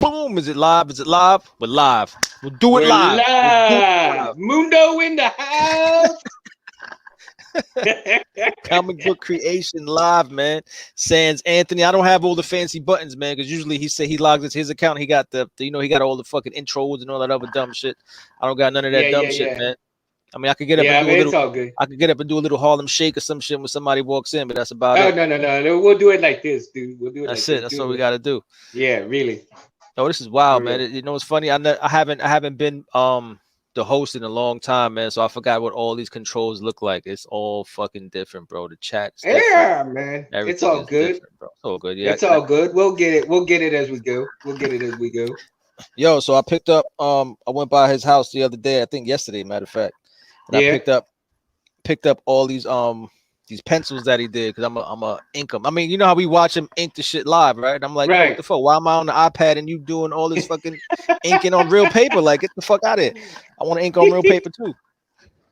Boom. Is it live? Is it live? We're live. We'll do it We're live. live. Mundo in the house. Comic book creation live, man. Sans Anthony. I don't have all the fancy buttons, man, because usually he say he logs into his account. He got the he got all the fucking intros and all that other dumb shit. I don't got none of that dumb shit, man. I mean, I could get up and do a little. It's all good. I could get up and do a little Harlem Shake or some shit when somebody walks in, but that's about it. No. We'll do it like this, dude. We'll do it. That's like it. That's what we got to do. Yeah, really. Oh, this is wild, man. You know, it's funny. I haven't been the host in a long time, man. So I forgot what all these controls look like. It's all fucking different, bro. The chat's different. Yeah, man. It's all good, bro. It's all good. Yeah, it's all good. We'll get it. We'll get it as we go. Yo, so I picked up. I went by his house the other day. I think yesterday, matter of fact. And I picked up all these pencils that he did because I'm a ink them. I mean, you know how we watch him ink the shit live, right? And I'm like, what the fuck? Why am I on the iPad and you doing all this fucking inking on real paper? Like, get the fuck out of here. I want to ink on real paper too.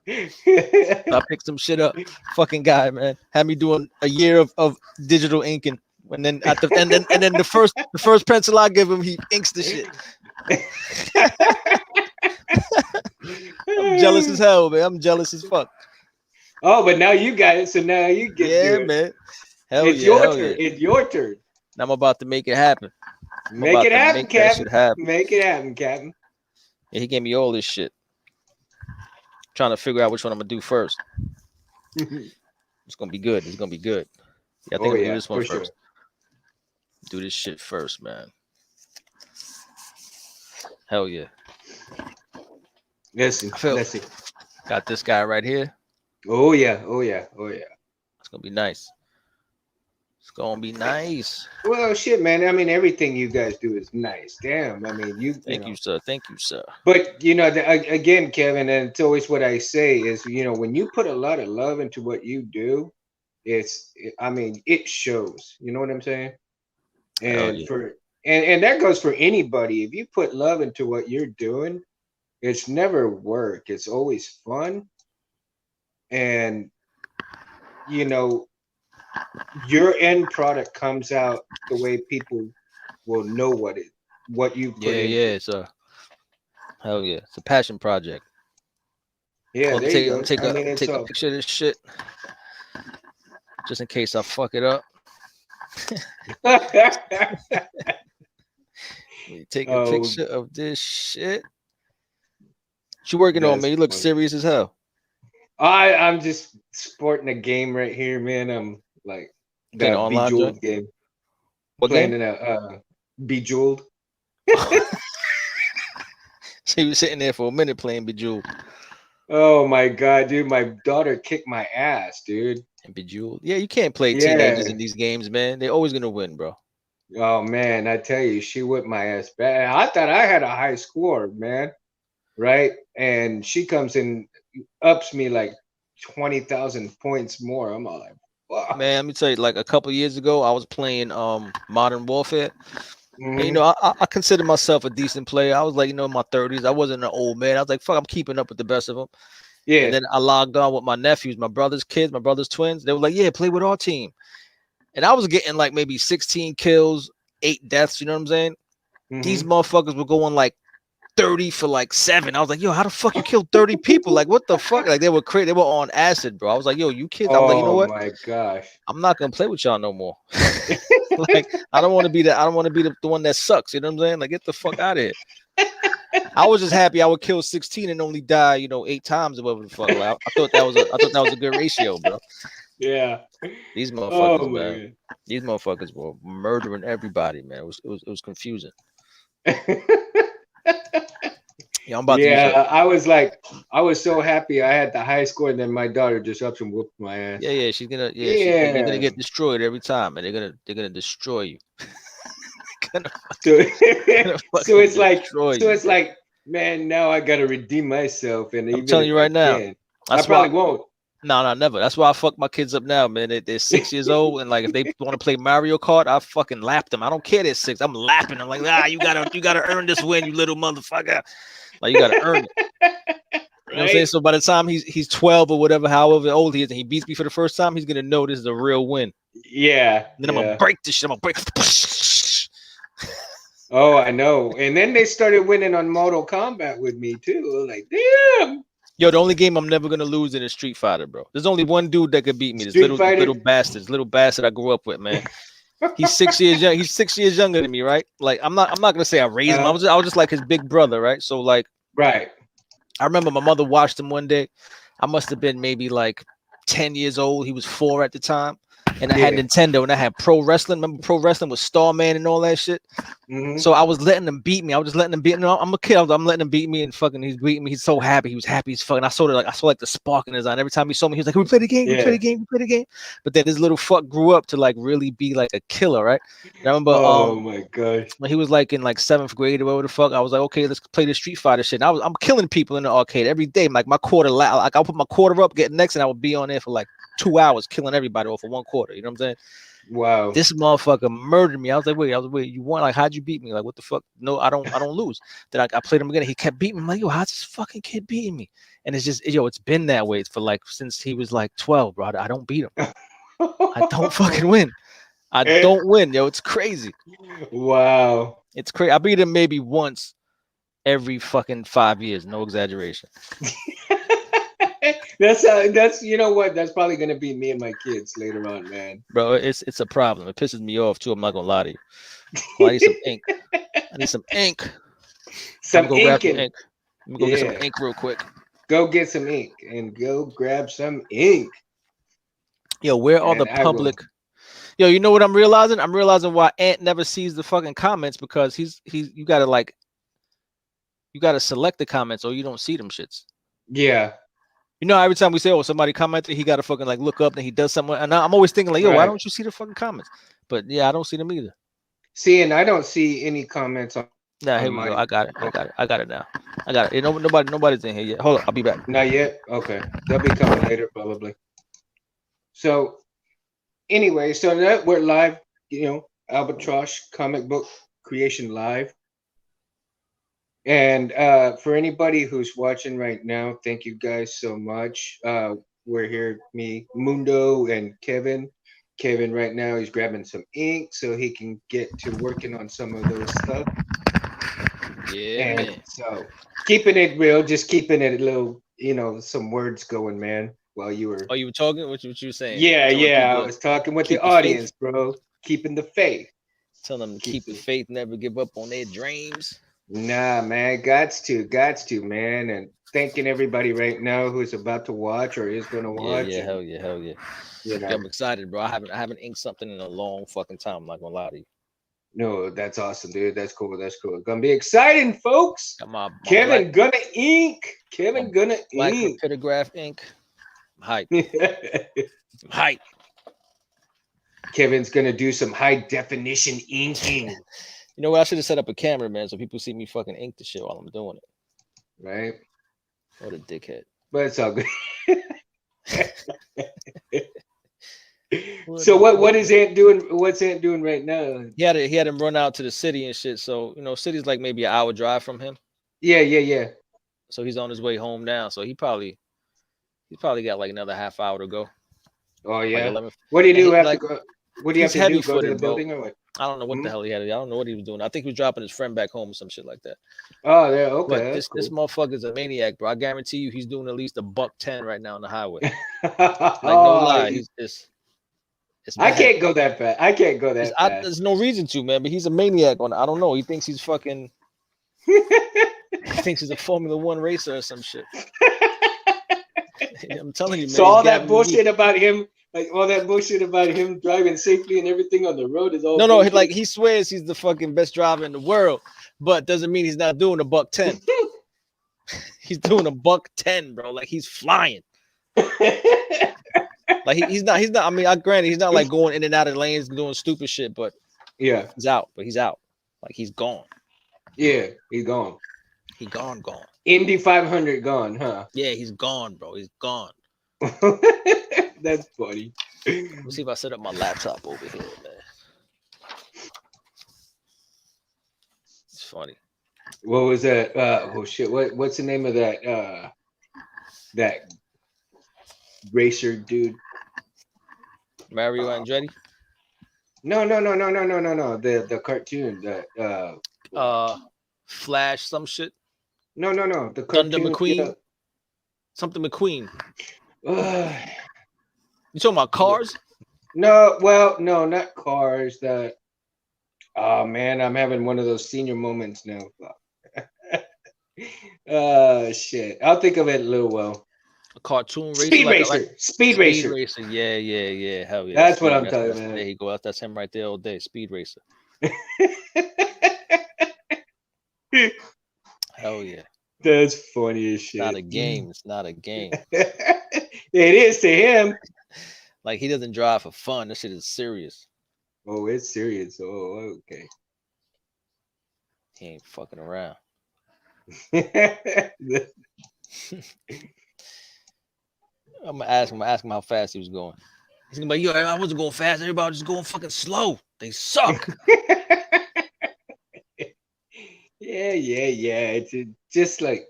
So I picked some shit up. Fucking guy, man, had me doing a year of digital inking. And then the first pencil I give him, he inks the shit. I'm jealous as hell, man. I'm jealous as fuck. Oh, but now you got it, so now you get man. It's your turn. It's your turn. I'm about to make it happen. Make it happen, Captain. Make it happen, Captain. Yeah, he gave me all this shit. Trying to figure out which one I'm gonna do first. It's gonna be good. It's gonna be good. Yeah, I think I'm gonna do this one first. Do this shit first, man. Hell yeah. Let's see. Got this guy right here. Oh yeah. It's gonna be nice. It's gonna be nice. Well, shit, man. I mean, everything you guys do is nice. Damn. I mean, Thank you, sir. Thank you, sir. But you know, again, Kevin, and it's always what I say is, you know, when you put a lot of love into what you do, it shows. You know what I'm saying? And and that goes for anybody. If you put love into what you're doing, it's never work. It's always fun. And, you know, your end product comes out the way people will know what you put in. Yeah, it's hell yeah. It's a passion project. Yeah, take a picture of this shit just in case I fuck it up. Take a picture of this shit. What you working on, man? You look serious as hell. I'm just sporting a game right here, man. I'm like that Bejeweled game. What playing game? In a Bejeweled. So you were sitting there for a minute playing Bejeweled. Oh my god, dude! My daughter kicked my ass, dude. And Bejeweled. Yeah, you can't play teenagers in these games, man. They're always gonna win, bro. Oh man, I tell you, she whipped my ass bad. I thought I had a high score, man. Right? And she comes in, ups me like 20,000 points more. I'm all like, wow. Man, let me tell you, like a couple of years ago, I was playing Modern Warfare. Mm-hmm. And, you know, I consider myself a decent player. I was like, you know, in my 30s. I wasn't an old man. I was like, fuck, I'm keeping up with the best of them. Yeah. And then I logged on with my nephews, my brother's kids, my brother's twins. They were like, yeah, play with our team. And I was getting like maybe 16 kills, 8 deaths. You know what I'm saying? Mm-hmm. These motherfuckers were going like 30 for like 7. I was like, yo, how the fuck you killed 30 people? Like, what the fuck? Like, they were crazy. They were on acid, bro. I was like, yo, you kids. I was like, you know what? Oh my gosh. I'm not gonna play with y'all no more. Like, I don't want to be the one that sucks. You know what I'm saying? Like, get the fuck out of here. I was just happy I would kill 16 and only die, you know, 8 times or whatever the fuck. Like, I thought that was a good ratio, bro. Yeah. These motherfuckers, man. These motherfuckers were murdering everybody, man. It was confusing. Yeah, I'm about to I was so happy I had the high score, and then my daughter just ups and whooped my ass. Yeah, she's gonna you're gonna get destroyed every time, and they're gonna destroy you. So it's like, man, now I gotta redeem myself, and I'm telling you right now, I probably won't. No, never. That's why I fuck my kids up now, man. They're 6 years old, and like if they want to play Mario Kart, I fucking lap them. I don't care they're 6. I'm lapping them like, you gotta earn this win, you little motherfucker. Like, you gotta earn it. You know what I'm saying? So by the time he's 12 or whatever, however old he is, and he beats me for the first time, he's gonna know this is a real win. Yeah. And then I'm gonna break this shit. I'm gonna break. Oh, I know. And then they started winning on Mortal Kombat with me too. Like, damn. Yo, the only game I'm never gonna lose in is Street Fighter, bro. There's only one dude that could beat me. This Street Fighter. little bastard I grew up with, man. He's 6 years young. He's 6 years younger than me, right? Like I'm not gonna say I raised him. I was just like his big brother, right? So like, right. I remember my mother watched him one day. I must have been maybe like 10 years old. He was 4 at the time. And I had Nintendo and I had pro wrestling. Remember pro wrestling with Starman and all that shit? So I was letting him beat me. I was just letting him beat me. No, I'm a kid. I'm letting him beat me and fucking he's beating me. He's so happy. He was happy. He's fucking. I saw like the spark in his eye. And every time he saw me, he was like, "We play the game. We play the game. We play the game." But then this little fuck grew up to like really be like a killer, right? And I remember, oh my god, when he was like in like 7th grade or whatever the fuck, I was like, okay, let's play the Street Fighter shit. And I'm killing people in the arcade every day. Like my quarter, like I'll put my quarter up, get next, and I would be on there for like 2 hours killing everybody off of 1 quarter. You know what I'm saying? Wow. This motherfucker murdered me. I was like, wait, you won? Like, how'd you beat me? Like, what the fuck? No, I don't lose. Then I played him again. He kept beating me. I'm like, yo, how's this fucking kid beating me? And it's just, yo, it's been that way for like since he was like 12, bro. I don't beat him. I don't fucking win. I don't win, yo. It's crazy. Wow. It's crazy. I beat him maybe once every fucking 5 years. No exaggeration. That's you know what? That's probably gonna be me and my kids later on, man. Bro, it's a problem. It pisses me off too. I'm not gonna lie to you. Oh, I need some ink. I need some ink. Some ink. Let me go get some ink real quick. Go get some ink and go grab some ink. Yo, where are the public? Yo, you know what I'm realizing? I'm realizing why Ant never sees the fucking comments, because you gotta select the comments or you don't see them shits. Yeah. You know, every time we say, oh, somebody commented, he got to fucking like look up and he does something. And I'm always thinking like, yo, why don't you see the fucking comments? But yeah, I don't see them either. See, and I don't see any comments on. Nah, here we go. I got it now. I got it. Nobody's in here yet. Hold on, I'll be back. Not yet? Okay. They'll be coming later, probably. So anyway, so that we're live, you know, Albatross Comic Book Creation Live. And for anybody who's watching right now, thank you guys so much. We're here, me, Mundo, and Kevin. Kevin right now, he's grabbing some ink so he can get to working on some of those stuff. Yeah. And so keeping it real, just keeping it a little, you know, some words going, man, while you were. Oh, you were talking? What you were saying? Yeah. I was talking with the audience, bro. Keeping the faith. Tell them to keep the faith, never give up on their dreams. Nah, man, gots to, man. And thanking everybody right now who's about to watch or is going to watch. Yeah, hell yeah. You know? I'm excited, bro. I haven't inked something in a long fucking time. I'm not gonna lie to you. No, that's awesome, dude. That's cool. Gonna be exciting, folks. Kevin gonna ink. Black Rapidograph ink. Hype. Hype. Kevin's gonna do some high definition inking. You know what? I should have set up a camera, man, so people see me fucking ink the shit while I'm doing it. Right? What a dickhead. But it's all good. So what is Ant doing? What's Ant doing right now? He had him run out to the city and shit. So, you know, city's like maybe an hour drive from him. Yeah. So he's on his way home now. So he's probably got like another half hour to go. Oh yeah. Like what do you do after go? What do you have to do? Go to the building or what? I don't know what the hell he had. I don't know what he was doing. I think he was dropping his friend back home or some shit like that. Oh, yeah, okay. But this motherfucker's a maniac, bro. I guarantee you, he's doing at least $110 right now on the highway. Like no lie, I can't go that fast. Fast. There's no reason to, man. But he's a maniac on. I don't know. He thinks he's fucking. He thinks he's a Formula 1 racer or some shit. I'm telling you, man. So all that bullshit about him. Like all that bullshit about him driving safely and everything on the road is all. No, like he swears he's the fucking best driver in the world, but doesn't mean he's not doing $110. He's doing $110, bro. Like he's flying. Like he's not. I mean, granted, he's not like going in and out of lanes doing stupid shit, but yeah, he's out. Like he's gone. Yeah, he's gone. He gone. Indy 500 gone, huh? Yeah, he's gone, bro. He's gone. That's funny. Let me see if I set up my laptop over here, man. It's funny. What was that? Oh shit! What's the name of that? That racer dude? Mario Andretti? No. The cartoon. That Flash, some shit. No. The Thunder cartoon. McQueen. Something McQueen. You talking about Cars? No, well, no, not Cars. That. Oh man, I'm having one of those senior moments now. Shit. I'll think of it a little while. A cartoon racer, Speed Racer. Speed Racer. Yeah. Hell yeah. That's Speed, what I'm talking about. There you go. That's him right there all day. Speed Racer. Hell yeah. That's funny as shit. Not a game. It's not a game. It is to him. Like, he doesn't drive for fun. This shit is serious. Oh, it's serious. Oh, okay. He ain't fucking around. I'm gonna ask him how fast he was going. He's gonna be like, yo, I wasn't going fast. Everybody was just going fucking slow. They suck. Yeah. It's just like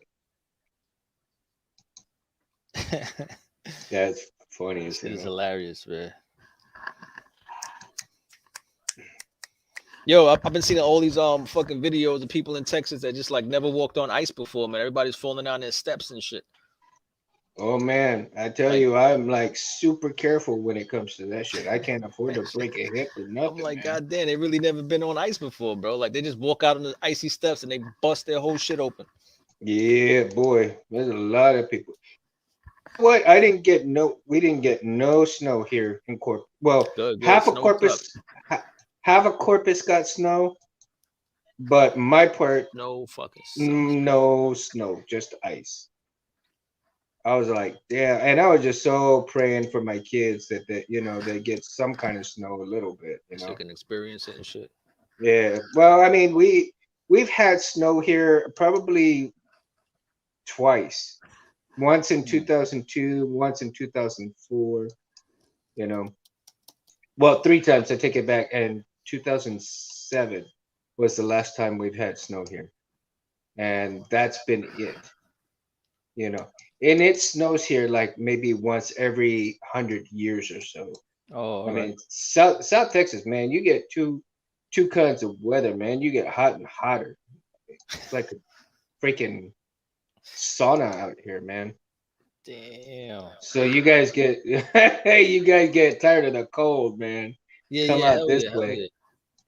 that's funny. It's hilarious, man. Yo, I've been seeing all these fucking videos of people in Texas that just like never walked on ice before, man. Everybody's falling down their steps and shit. Oh man, I tell you, I'm like super careful when it comes to that shit. I can't afford to break a hip or nothing. I'm like, God damn, they really never been on ice before, bro. Like, they just walk out on the icy steps and they bust their whole shit open. Yeah, boy, there's a lot of people. What? We didn't get no snow here in Corpus. Well, good. half of Corpus got snow, but my part, no fucking no snow, just ice. I was like, yeah, and I was just so praying for my kids that they get some kind of snow a little bit, so they can experience it and shit. Yeah, well, I mean, we've had snow here probably twice. Once in 2002, once in 2004. Well, 3 times. I take it back. And 2007 was the last time we've had snow here, and that's been it. And it snows here like maybe once every 100 years or so. Oh, I mean, South Texas, man, you get two kinds of weather, man. You get hot and hotter. It's like a freaking sauna out here, man. Damn. So you guys get tired of the cold, man. Come out this way.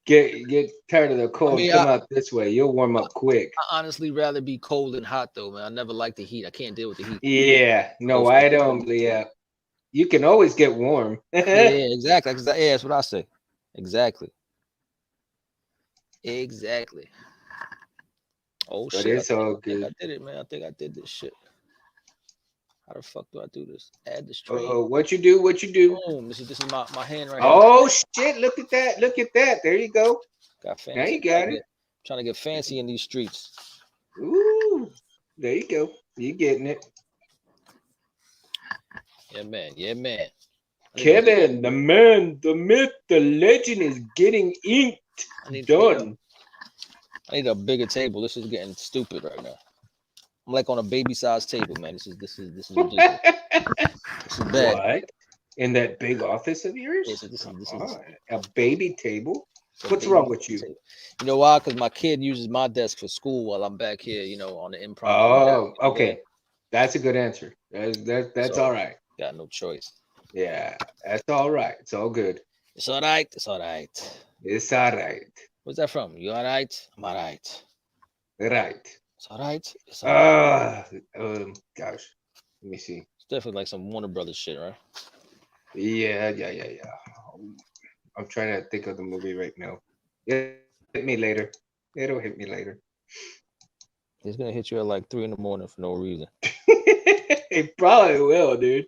Get tired of the cold. Come out this way. You'll warm up quick. I honestly rather be cold than hot, though, man. I never like the heat. I can't deal with the heat. Yeah, no, I don't. Yeah, you can always get warm. Yeah, exactly. Yeah, that's what I say. Exactly. Oh but shit! It's all good. I did it, man. I think I did this shit. How the fuck do I do this? Add the stream. What you do? Boom. This is my hand right here. Oh shit! Look at that! There you go. Got fancy. Now you got it. Trying to get fancy in these streets. Ooh, there you go. You getting it? Yeah, man. Kevin, the man, the myth, the legend is getting inked. Done. I need a bigger table. This is getting stupid right now. I'm like on a baby-sized table, man. This is ridiculous. This is bad. What? In that big office of yours? Yes, this is a baby table. What's wrong with you? You know why? Because my kid uses my desk for school while I'm back here, on the improv. Oh, okay. That's a good answer. That's all right. Got no choice. Yeah, that's all right. It's all good. It's all right. It's all right. Where's that from? You all right? I'm all right. Right. It's all right. It's all right. Gosh. Let me see. It's definitely like some Warner Brothers shit, right? Yeah. I'm trying to think of the movie right now. It'll hit me later. It's gonna hit you at like 3 in the morning for no reason. It probably will, dude.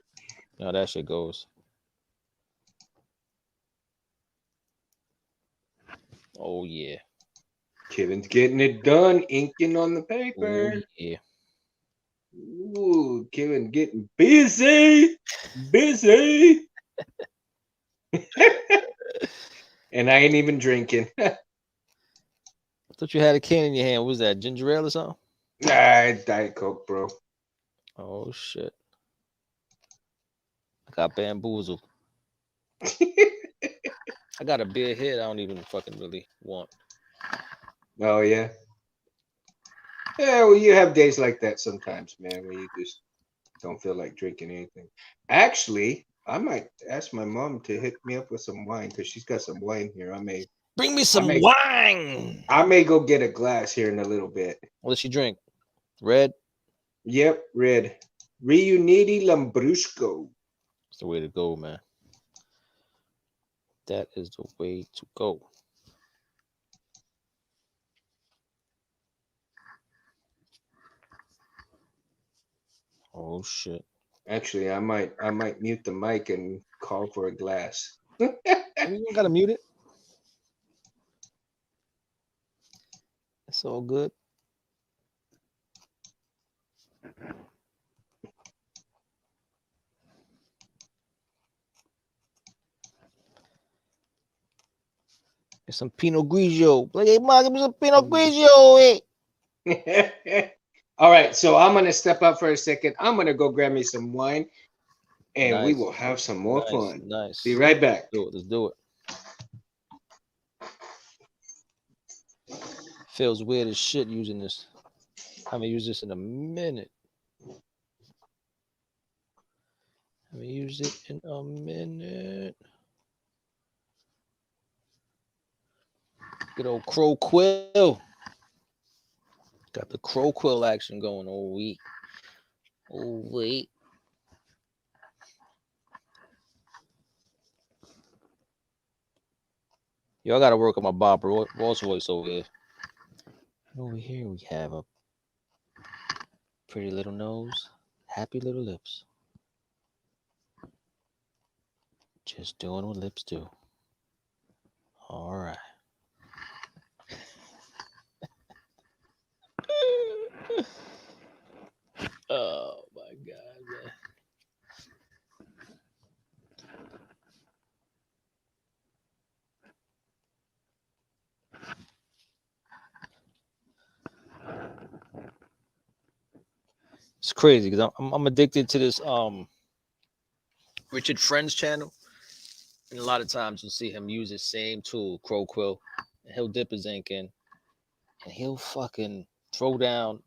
No, that shit goes. Oh yeah. Kevin's getting it done, inking on the paper. Ooh, yeah. Ooh, Kevin getting busy. And I ain't even drinking. I thought you had a can in your hand. What was that, ginger ale or something? Nah, Diet Coke, bro. Oh shit. I got bamboozled. I got a beer here that I don't even fucking really want. Oh yeah. Yeah, well, you have days like that sometimes, man, where you just don't feel like drinking anything. Actually, I might ask my mom to hit me up with some wine because she's got some wine here. Bring me I some may, wine. I may go get a glass here in a little bit. What does she drink? Red? Yep, red. Riuniti Lambrusco. That's the way to go, man. That is the way to go. Oh shit. Actually, I might mute the mic and call for a glass. You don't gotta mute it. It's all good. It's some Pinot Grigio. Like, hey, Mom, give me some Pinot Grigio. Hey. All right, so I'm gonna step up for a second. I'm gonna go grab me some wine, and we will have some more fun. Nice. Be right back. Let's do it. Feels weird as shit using this. I haven't used this in a minute. Good old crow quill. Got the crow quill action going. Oh wait. Yo, I gotta work on my Bob Ross voice over here. Over here we have a pretty little nose, happy little lips. Just doing what lips do. All right. Oh my God, man. It's crazy because I'm addicted to this Richard Friends channel, and a lot of times you'll see him use the same tool, crow quill, and he'll dip his ink in, and he'll fucking throw down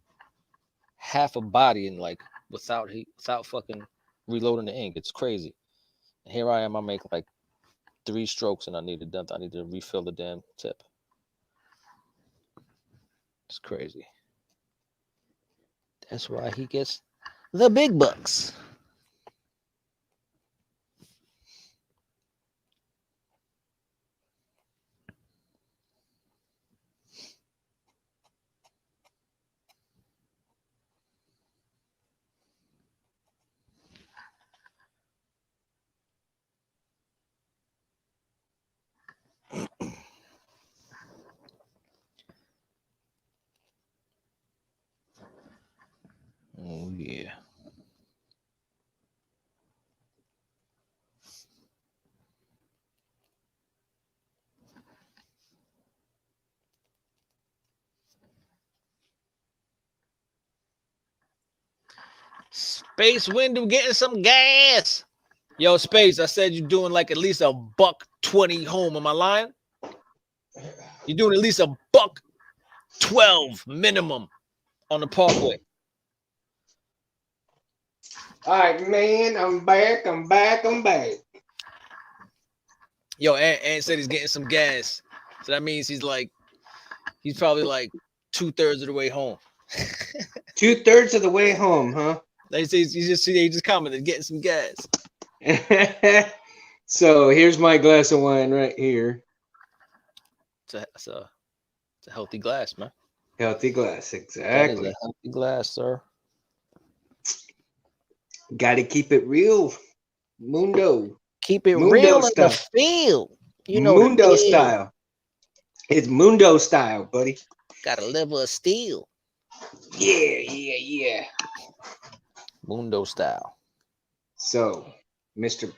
half a body in like without fucking reloading the ink. It's crazy. And here I am, I make like 3 strokes and I need to refill the damn tip. It's crazy. That's why he gets the big bucks. Oh yeah. Space Window getting some gas. Yo, Space, I said you're doing like at least $120 home. Am I lying? You're doing at least $112 minimum on the Parkway. All right, man, I'm back. Yo, Ant said he's getting some gas. So that means he's probably like 2/3 of the way home. 2/3 of the way home, huh? He just commented, getting some gas. So here's my glass of wine right here. It's a healthy glass, man. Healthy glass, exactly. That is a healthy glass, sir. Got to keep it real, Mundo. Keep it real in the field. You know, Mundo style. It's Mundo style, buddy. Got a level of steel. Yeah. Mundo style. So, Mr.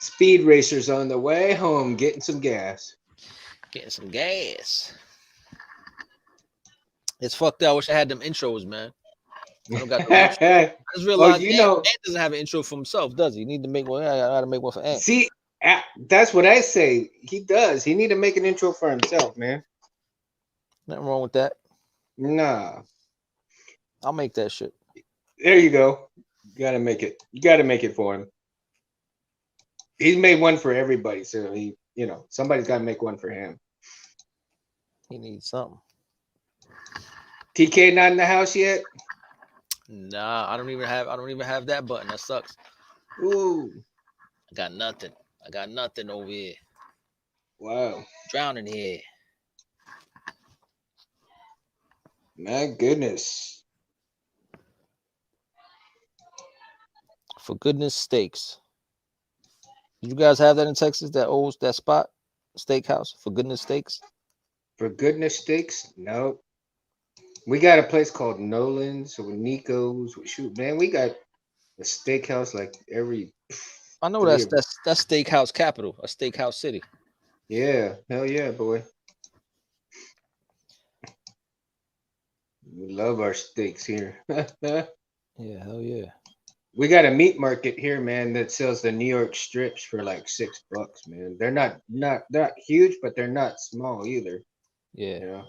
Speed Racer's on the way home, getting some gas. It's fucked up. I wish I had them intros, man. I don't got the intro. I just realized Ant doesn't have an intro for himself, does he? You need to make one. I gotta make one for Ant. See, that's what I say. He does. He need to make an intro for himself, man. Nothing wrong with that. Nah. I'll make that shit. There you go. You gotta make it. You gotta make it for him. He's made one for everybody, so he, somebody's gotta make one for him. He needs something. TK not in the house yet? Nah, I don't even have that button. That sucks. Ooh. I got nothing over here. Wow. Drowning here. My goodness. For goodness sakes. Did you guys have that in Texas? That spot? Steakhouse? For goodness sakes? For goodness sakes? Nope. We got a place called Nolan's or Nico's. Shoot, man, we got a steakhouse like every. I know that's steakhouse capital, a steakhouse city. Yeah, hell yeah, boy. We love our steaks here. Yeah, hell yeah. We got a meat market here, man, that sells the New York strips for like $6, man. They're not huge, but they're not small either. Yeah. You know?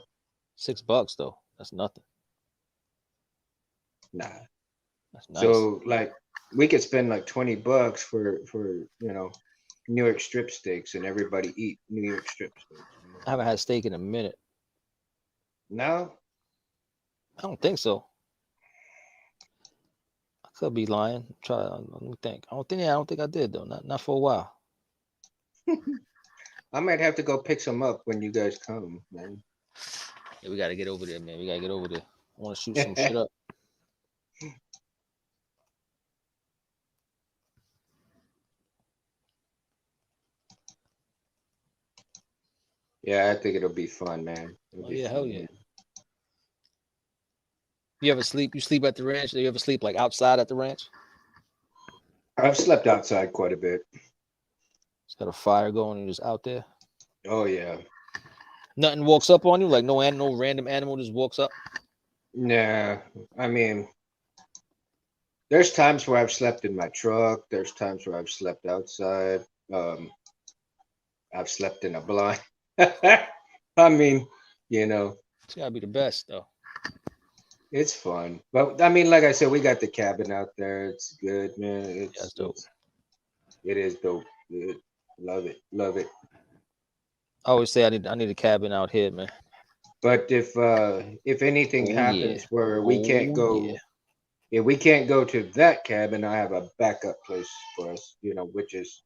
$6 though. That's nothing. Nah. That's nice. So like we could spend like $20 for New York strip steaks and everybody eat New York strip steaks. Man. I haven't had steak in a minute. No? I don't think so. I could be lying. Let me think. I don't think I did though. Not for a while. I might have to go pick some up when you guys come, man. Yeah, we gotta get over there, man. I want to shoot some shit up. Yeah, I think it'll be fun, man. Hell yeah. You ever sleep? You sleep at the ranch? Do you ever sleep like outside at the ranch? I've slept outside quite a bit. It's got a fire going and you're just out there. Oh yeah. Nothing walks up on you, like no random animal just walks up. Nah, I mean, there's times where I've slept in my truck. There's times where I've slept outside. I've slept in a blind. I mean, It's gotta be the best though. It's fun, but I mean, like I said, we got the cabin out there. It's good, man. It's dope. It is dope. Good. Love it. Love it. I always say I need a cabin out here, man. But if anything happens where we can't go, if we can't go to that cabin, I have a backup place for us. Which is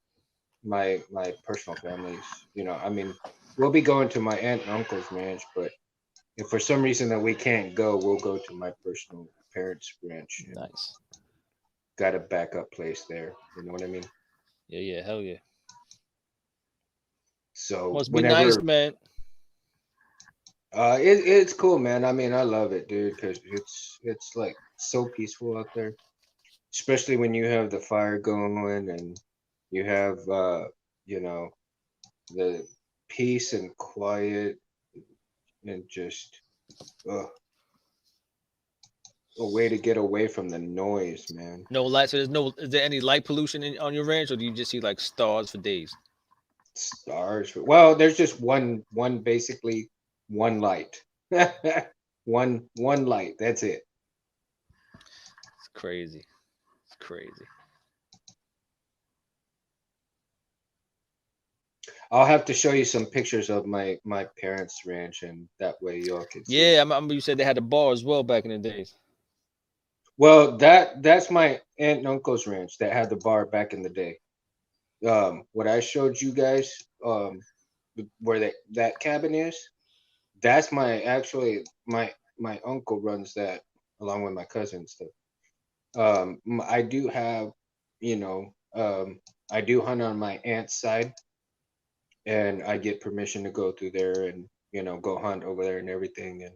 my personal family's. I mean, we'll be going to my aunt and uncle's ranch, but if for some reason that we can't go, we'll go to my personal parents' ranch. Nice. Got a backup place there. You know what I mean? Yeah, hell yeah. So must be nice, man. It's cool, man. I mean, I love it, dude, because it's like so peaceful out there, especially when you have the fire going and you have the peace and quiet and just a way to get away from the noise, man. No light. So is there any light pollution on your ranch, or do you just see like stars for days? Stars. Well, there's just one basically one light. one light. That's it. It's crazy. It's crazy. I'll have to show you some pictures of my parents' ranch, and that way y'all can see. Yeah, I remember you said they had a bar as well back in the days. Well, that's my aunt and uncle's ranch that had the bar back in the day. What I showed you guys, where that cabin is, that's my uncle runs that along with my cousin and stuff. I do have, I do hunt on my aunt's side, and I get permission to go through there and go hunt over there and everything.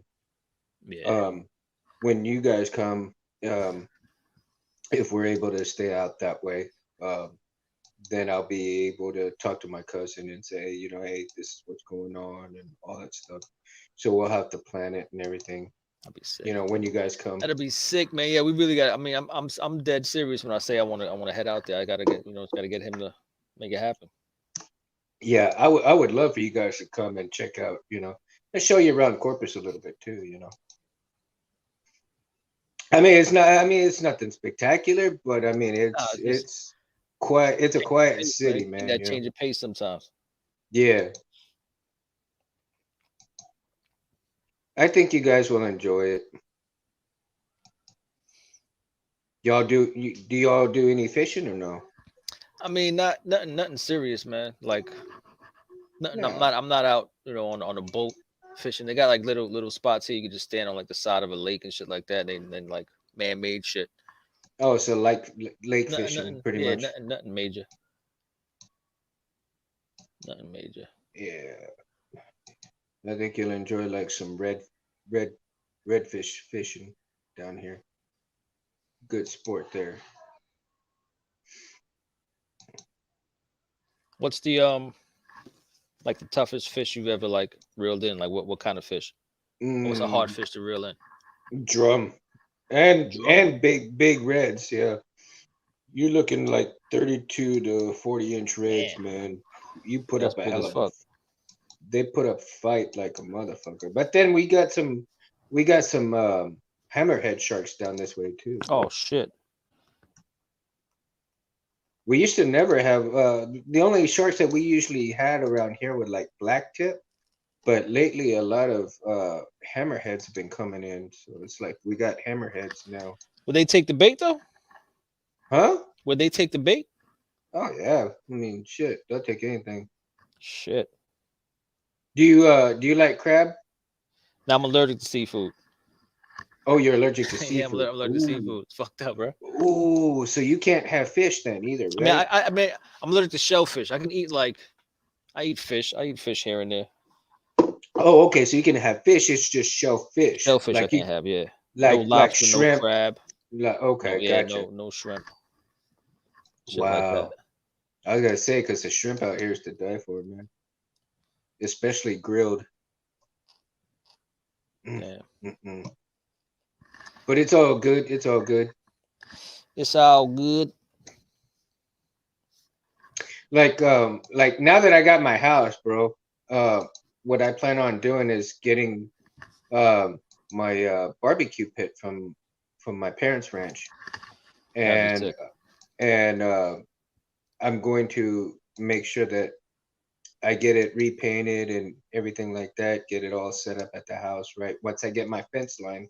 And when you guys come, if we're able to stay out that way, then I'll be able to talk to my cousin and say, hey, this is what's going on and all that stuff. So we'll have to plan it and everything. I'll be sick. When you guys come. That'll be sick, man. Yeah, we really got. I mean, I'm dead serious when I say I want to head out there. I gotta get gotta get him to make it happen. Yeah, I would love for you guys to come and check out. and show you around Corpus a little bit too. You know, I mean, it's not. I mean, it's nothing spectacular, but I mean, it's quiet. It's a quiet city, man. That change of pace sometimes. Yeah, I think you guys will enjoy it. Y'all do y'all do any fishing or no? I mean, nothing serious, man. Like, nothing. I'm not out, you know, on a boat fishing. They got like little spots here you can just stand on like the side of a lake and shit like that. And then like man-made shit. Oh, so like lake fishing, pretty much. Nothing major. Nothing major. Yeah, I think you'll enjoy like some redfish fishing down here. Good sport there. What's the like the toughest fish you've ever like reeled in? Like what kind of fish? What's a hard fish to reel in? Drum. And big reds, yeah. You're looking like 32 to 40-inch reds, man. You put up a hell of a they put up fight like a motherfucker. But then we got some hammerhead sharks down this way too. Oh shit. We used to never have the only sharks that we usually had around here were like black tip, but lately a lot of hammerheads have been coming in, so it's like we got hammerheads now. Would they take the bait though? Huh? Would they take the bait? Oh yeah. I mean, shit, they'll take anything. Shit. Do you like crab? Now I'm allergic to seafood. Oh, you're allergic to seafood. Yeah, I'm allergic to seafood. It's fucked up, bro. Ooh, so you can't have fish then either, right? I mean, I'm allergic to shellfish. I can eat I eat fish. I eat fish here and there. Oh, okay. So you can have fish. It's just shellfish. Shellfish I can't have. Yeah. Like no lobster, shrimp, no crab. Okay, gotcha. No shrimp. Shit wow. Like I was gonna say because the shrimp out here is to die for, man. Especially grilled. Yeah. But it's all good. It's all good. It's all good. Like now that I got my house, bro, what I plan on doing is getting my barbecue pit from my parents' ranch. And I'm going to make sure that I get it repainted and everything like that, get it all set up at the house, right? Once I get my fence line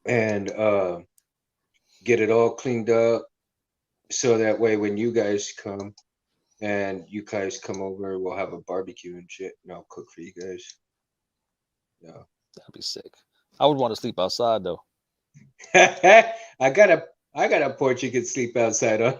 and get it all cleaned up, so that way when you guys come over, we'll have a barbecue and shit, and I'll cook for you guys. Yeah, that'd be sick. I would want to sleep outside though. I got a porch you can sleep outside on.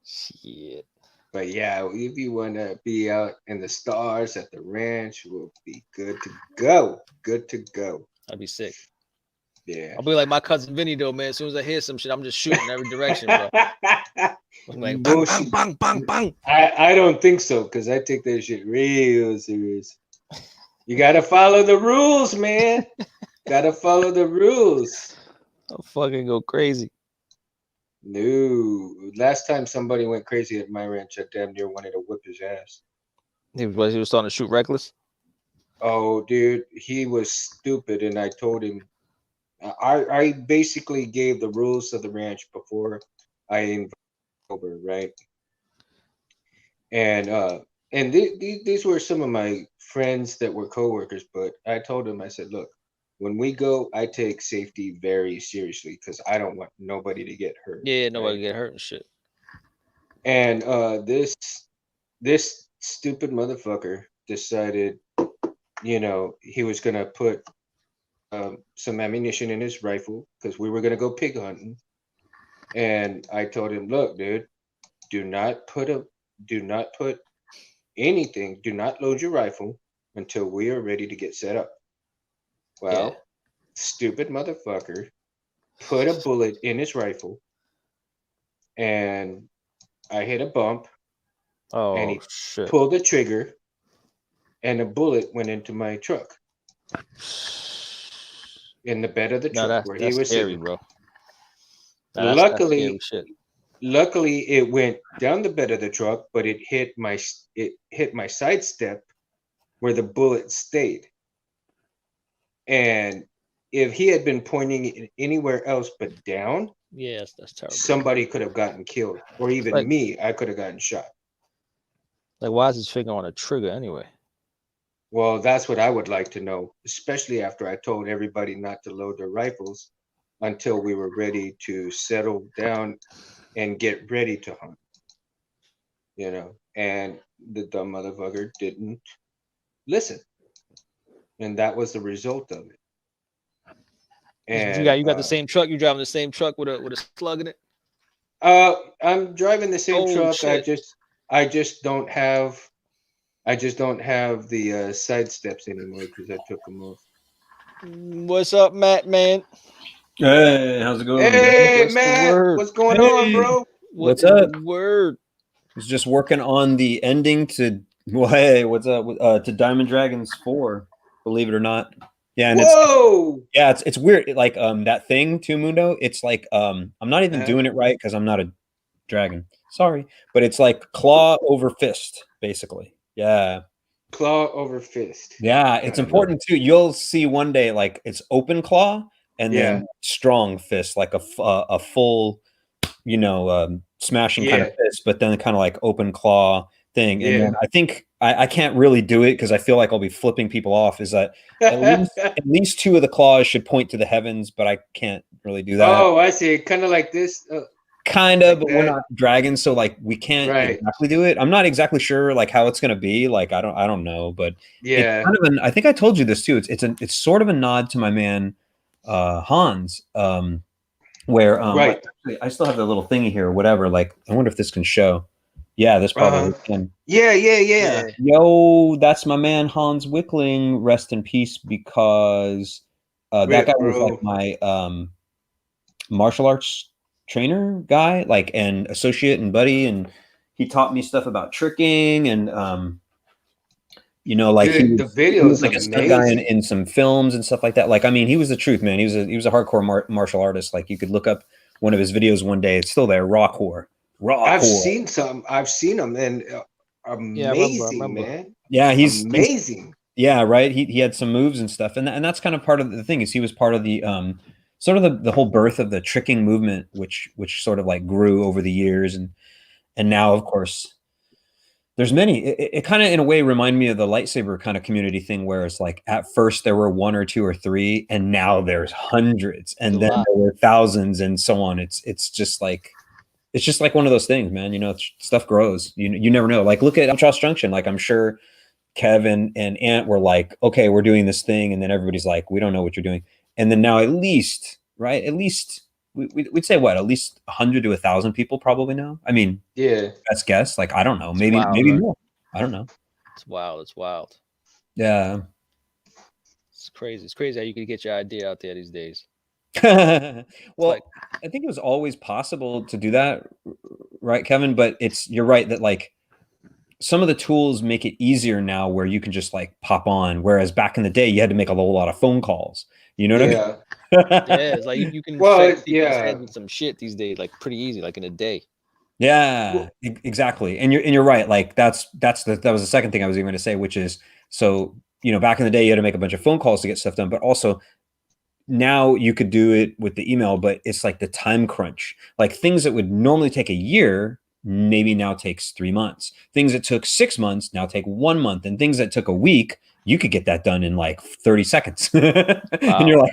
Shit. But yeah, if you want to be out in the stars at the ranch, we'll be good to go. Good to go. I'd be sick. Yeah. I'll be like my cousin Vinny though, man. As soon as I hear some shit, I'm just shooting every direction, bro. I'm like bang, bang, bang, bang, bang. I don't think so, because I take that shit real serious. You gotta follow the rules, man. Gotta follow the rules. I'll fucking go crazy. No. Last time somebody went crazy at my ranch, I damn near wanted to whip his ass. He was starting to shoot reckless? Oh, dude, he was stupid, and I told him. I basically gave the rules of the ranch before I invited over, right? And these were some of my friends that were coworkers, but I told them, I said, look, when we go, I take safety very seriously because I don't want nobody to get hurt. Yeah, nobody get hurt and shit. And this stupid motherfucker decided, he was gonna put some ammunition in his rifle because we were gonna go pig hunting. And I told him, look, dude, do not load your rifle until we are ready to get set up. Well, stupid motherfucker put a bullet in his rifle, and I hit a bump. Oh, and he shit. Pulled the trigger, and a bullet went into my truck. In the bed of the truck where he was scary, sitting. bro. Luckily, that's shit. luckily it went down the bed of the truck, but it hit my side step where the bullet stayed. And if he had been pointing it anywhere else but down, yes, that's terrible. Somebody could have gotten killed, or even like, me, I could have gotten shot. Like, why is his finger on a trigger anyway? Well, that's what I would like to know, especially after I told everybody not to load their rifles until we were ready to settle down and get ready to hunt. You know, and the dumb motherfucker didn't listen. And that was the result of it. And you got the same truck, you driving the same truck with a slug in it? I'm driving the same truck. Shit. I just don't have the side steps anymore because I took them off. What's up, Matt, man? Hey, how's it going? Hey, Matt, what's going on, bro? What's up? Word. I was just working on the ending to, well, hey, what's up? To Diamond Dragons 4, believe it or not. Yeah, and it's weird. Like that thing too, Mundo. It's like I'm not even doing it right because I'm not a dragon. Sorry, but it's like claw over fist, basically. Yeah. Claw over fist. Yeah, it's important too. You'll see one day like it's open claw and then strong fist, like a full, you know, smashing kind of fist, but then kind of like open claw thing. And then I think I can't really do it because I feel like I'll be flipping people off. Is that at least two of the claws should point to the heavens, but I can't really do that. Oh, I see. Kind of like this. Kind of, like but we're not dragons, so like we can't exactly do it. I'm not exactly sure like how it's gonna be. Like I don't know, but it's kind of I think I told you this too. It's sort of a nod to my man Hans. Where actually, I still have the little thingy here or whatever. Like I wonder if this can show. Yeah, this probably can. Yeah. Yo, that's my man Hans Wickling. Rest in peace, because that guy was like my martial arts trainer guy, like and associate and buddy, and he taught me stuff about tricking and you know, like dude, he was like a stunt guy in some films and stuff like that. Like I mean, he was the truth, man. He was a hardcore martial artist. Like you could look up one of his videos one day. It's still there. Rawcore. I've seen him and amazing, man. Yeah, he's amazing. Yeah, right. He had some moves and stuff, and that's kind of part of the thing. Is he was part of the sort of the whole birth of the tricking movement, which sort of like grew over the years, and now of course there's many. It kind of in a way remind me of the lightsaber kind of community thing, where it's like at first there were 1 or 2 or 3, and now there's hundreds, and then there were thousands, and so on. It's just like one of those things, man. You know, stuff grows. You never know. Like look at Albatross Junction. Like I'm sure Kevin and Ant were like, okay, we're doing this thing, and then everybody's like, we don't know what you're doing. And then now at least we'd say what, at least 100 to 1,000 people probably know. I mean, best guess. Like, I don't know, maybe more. I don't know. It's wild. Yeah. It's crazy. It's crazy how you could get your idea out there these days. Well, like, I think it was always possible to do that, right, Kevin? But you're right that like some of the tools make it easier now where you can just like pop on, whereas back in the day you had to make a whole lot of phone calls. You know what I mean? Yeah, it's like you can with some shit these days, like pretty easy, like in a day. Yeah, exactly. And you're right. Like that was the second thing I was even going to say, which is, so you know, back in the day you had to make a bunch of phone calls to get stuff done, but also now you could do it with the email, but it's like the time crunch. Like things that would normally take a year maybe now takes 3 months. Things that took 6 months now take 1 month, and things that took a week, you could get that done in like 30 seconds. And you're like,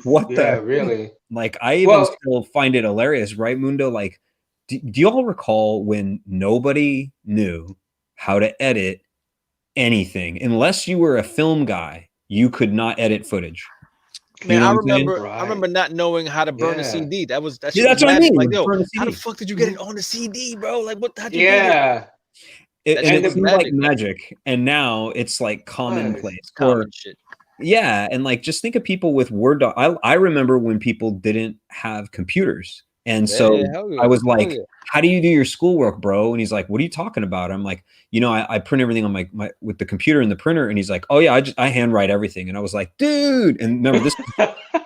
what the really? Like I even still find it hilarious, right, Mundo? Like, do you all recall when nobody knew how to edit anything? Unless you were a film guy, you could not edit footage. Man, I remember not knowing how to burn a CD. That's what I mean. Like, yo, how the fuck did you get it on the CD, bro? Like, how'd you do it? And it seemed like magic, and now it's like commonplace. Common shit. Yeah, and like just think of people with Word doc. I remember when people didn't have computers, and so I was like, "How do you do your schoolwork, bro?" And he's like, "What are you talking about?" I'm like, "You know, I print everything on my with the computer and the printer." And he's like, "Oh yeah, I handwrite everything." And I was like, "Dude!" And remember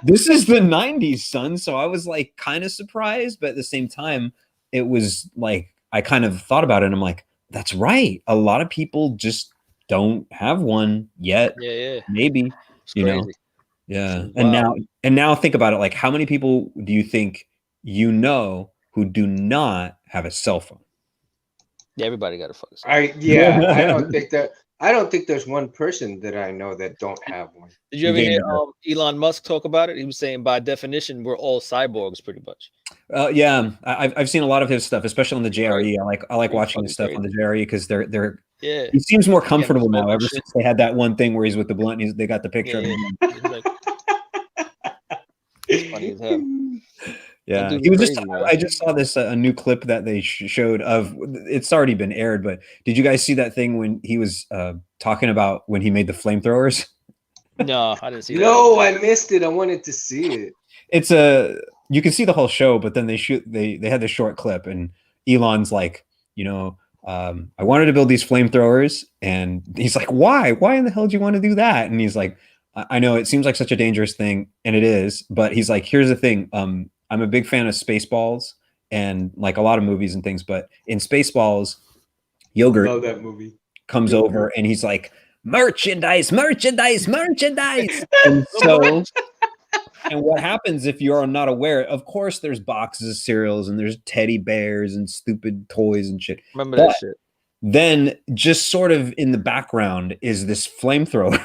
this is the '90s, son. So I was like kind of surprised, but at the same time, it was like, I kind of thought about it and I'm like, that's right. A lot of people just don't have one yet. Yeah. Maybe, It's you crazy. know? Yeah. Wow. And now think about it. Like, how many people do you think you know who do not have a cell phone? Yeah, everybody got a fucking cell phone. I don't think there's one person that I know that don't have one. Did you ever hear Elon Musk talk about it? He was saying by definition we're all cyborgs pretty much. Yeah, I've seen a lot of his stuff, especially on the JRE. I like watching his stuff crazy. on the JRE because they're yeah. He seems more comfortable now ever since they had that one thing where he's with the blunt. And they got the picture of him. It's funny as hell. Yeah, he was crazy, I just saw this a new clip that they showed of. It's already been aired, but did you guys see that thing when he was talking about when he made the flamethrowers? No, I didn't see that. No, I missed it. I wanted to see it. It's you can see the whole show, but then they had this short clip, and Elon's like, you know, I wanted to build these flamethrowers, and he's like, why in the hell did you want to do that? And he's like, I know it seems like such a dangerous thing, and it is, but he's like, here's the thing, I'm a big fan of Spaceballs and like a lot of movies and things, but in Spaceballs, Yogurt love that movie. Comes over and he's like, merchandise. And so, and what happens if you are not aware? Of course, there's boxes of cereals and there's teddy bears and stupid toys and shit. Remember that shit. Then just sort of in the background is this flamethrower.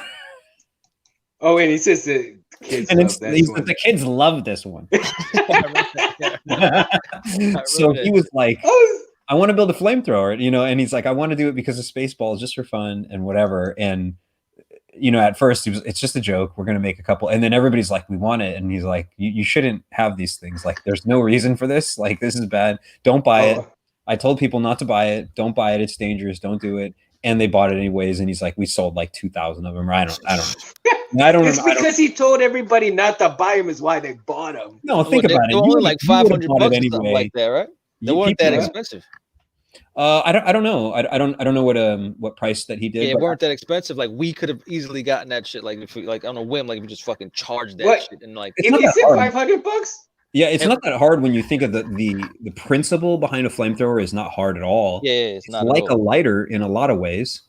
Oh, and he says that kids the kids love this one. So he was like, I want to build a flamethrower, you know, and he's like, I want to do it because of Spaceballs, just for fun and whatever. And, you know, at first it's just a joke. We're going to make a couple. And then everybody's like, we want it. And he's like, you shouldn't have these things. Like, there's no reason for this. Like, this is bad. Don't buy it. I told people not to buy it. Don't buy it. It's dangerous. Don't do it. And they bought it anyways. And he's like, we sold like 2,000 of them. Or I don't know. It's because he told everybody not to buy them is why they bought them. No, think about it. They were only like $500 or something like that, right? They weren't that expensive. I don't know. I don't know what price that he did. Yeah, it weren't that expensive. Like we could have easily gotten that shit. Like if we, like on a whim, like if we just fucking charged that shit and like. Is it $500? Yeah, it's not that hard when you think of the principle behind a flamethrower is not hard at all. Yeah, it's not like a lighter in a lot of ways.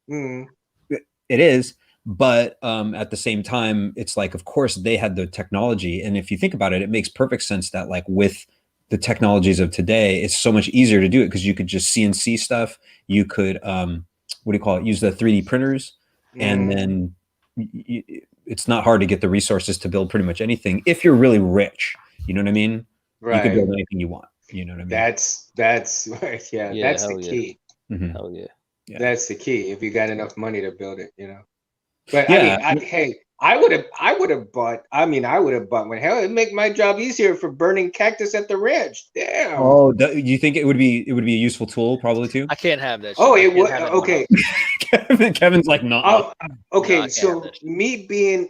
Mm. It is, but at the same time, it's like, of course, they had the technology, and if you think about it, it makes perfect sense that like with the technologies of today, it's so much easier to do it because you could just CNC stuff. You could use the 3D printers, and then it's not hard to get the resources to build pretty much anything if you're really rich. You know what I mean? Right. You can build anything you want. You know what I mean? That's right. Yeah, that's the key. Mm-hmm. Hell yeah. That's the key. If you got enough money to build it, you know. But I mean, I would have bought. I mean, I would have bought one. Hell, it'd make my job easier for burning cactus at the ranch. Damn. Oh, you think it would be a useful tool probably too? I can't have that. Oh, it would. Okay. Kevin's like, no. Okay, so me being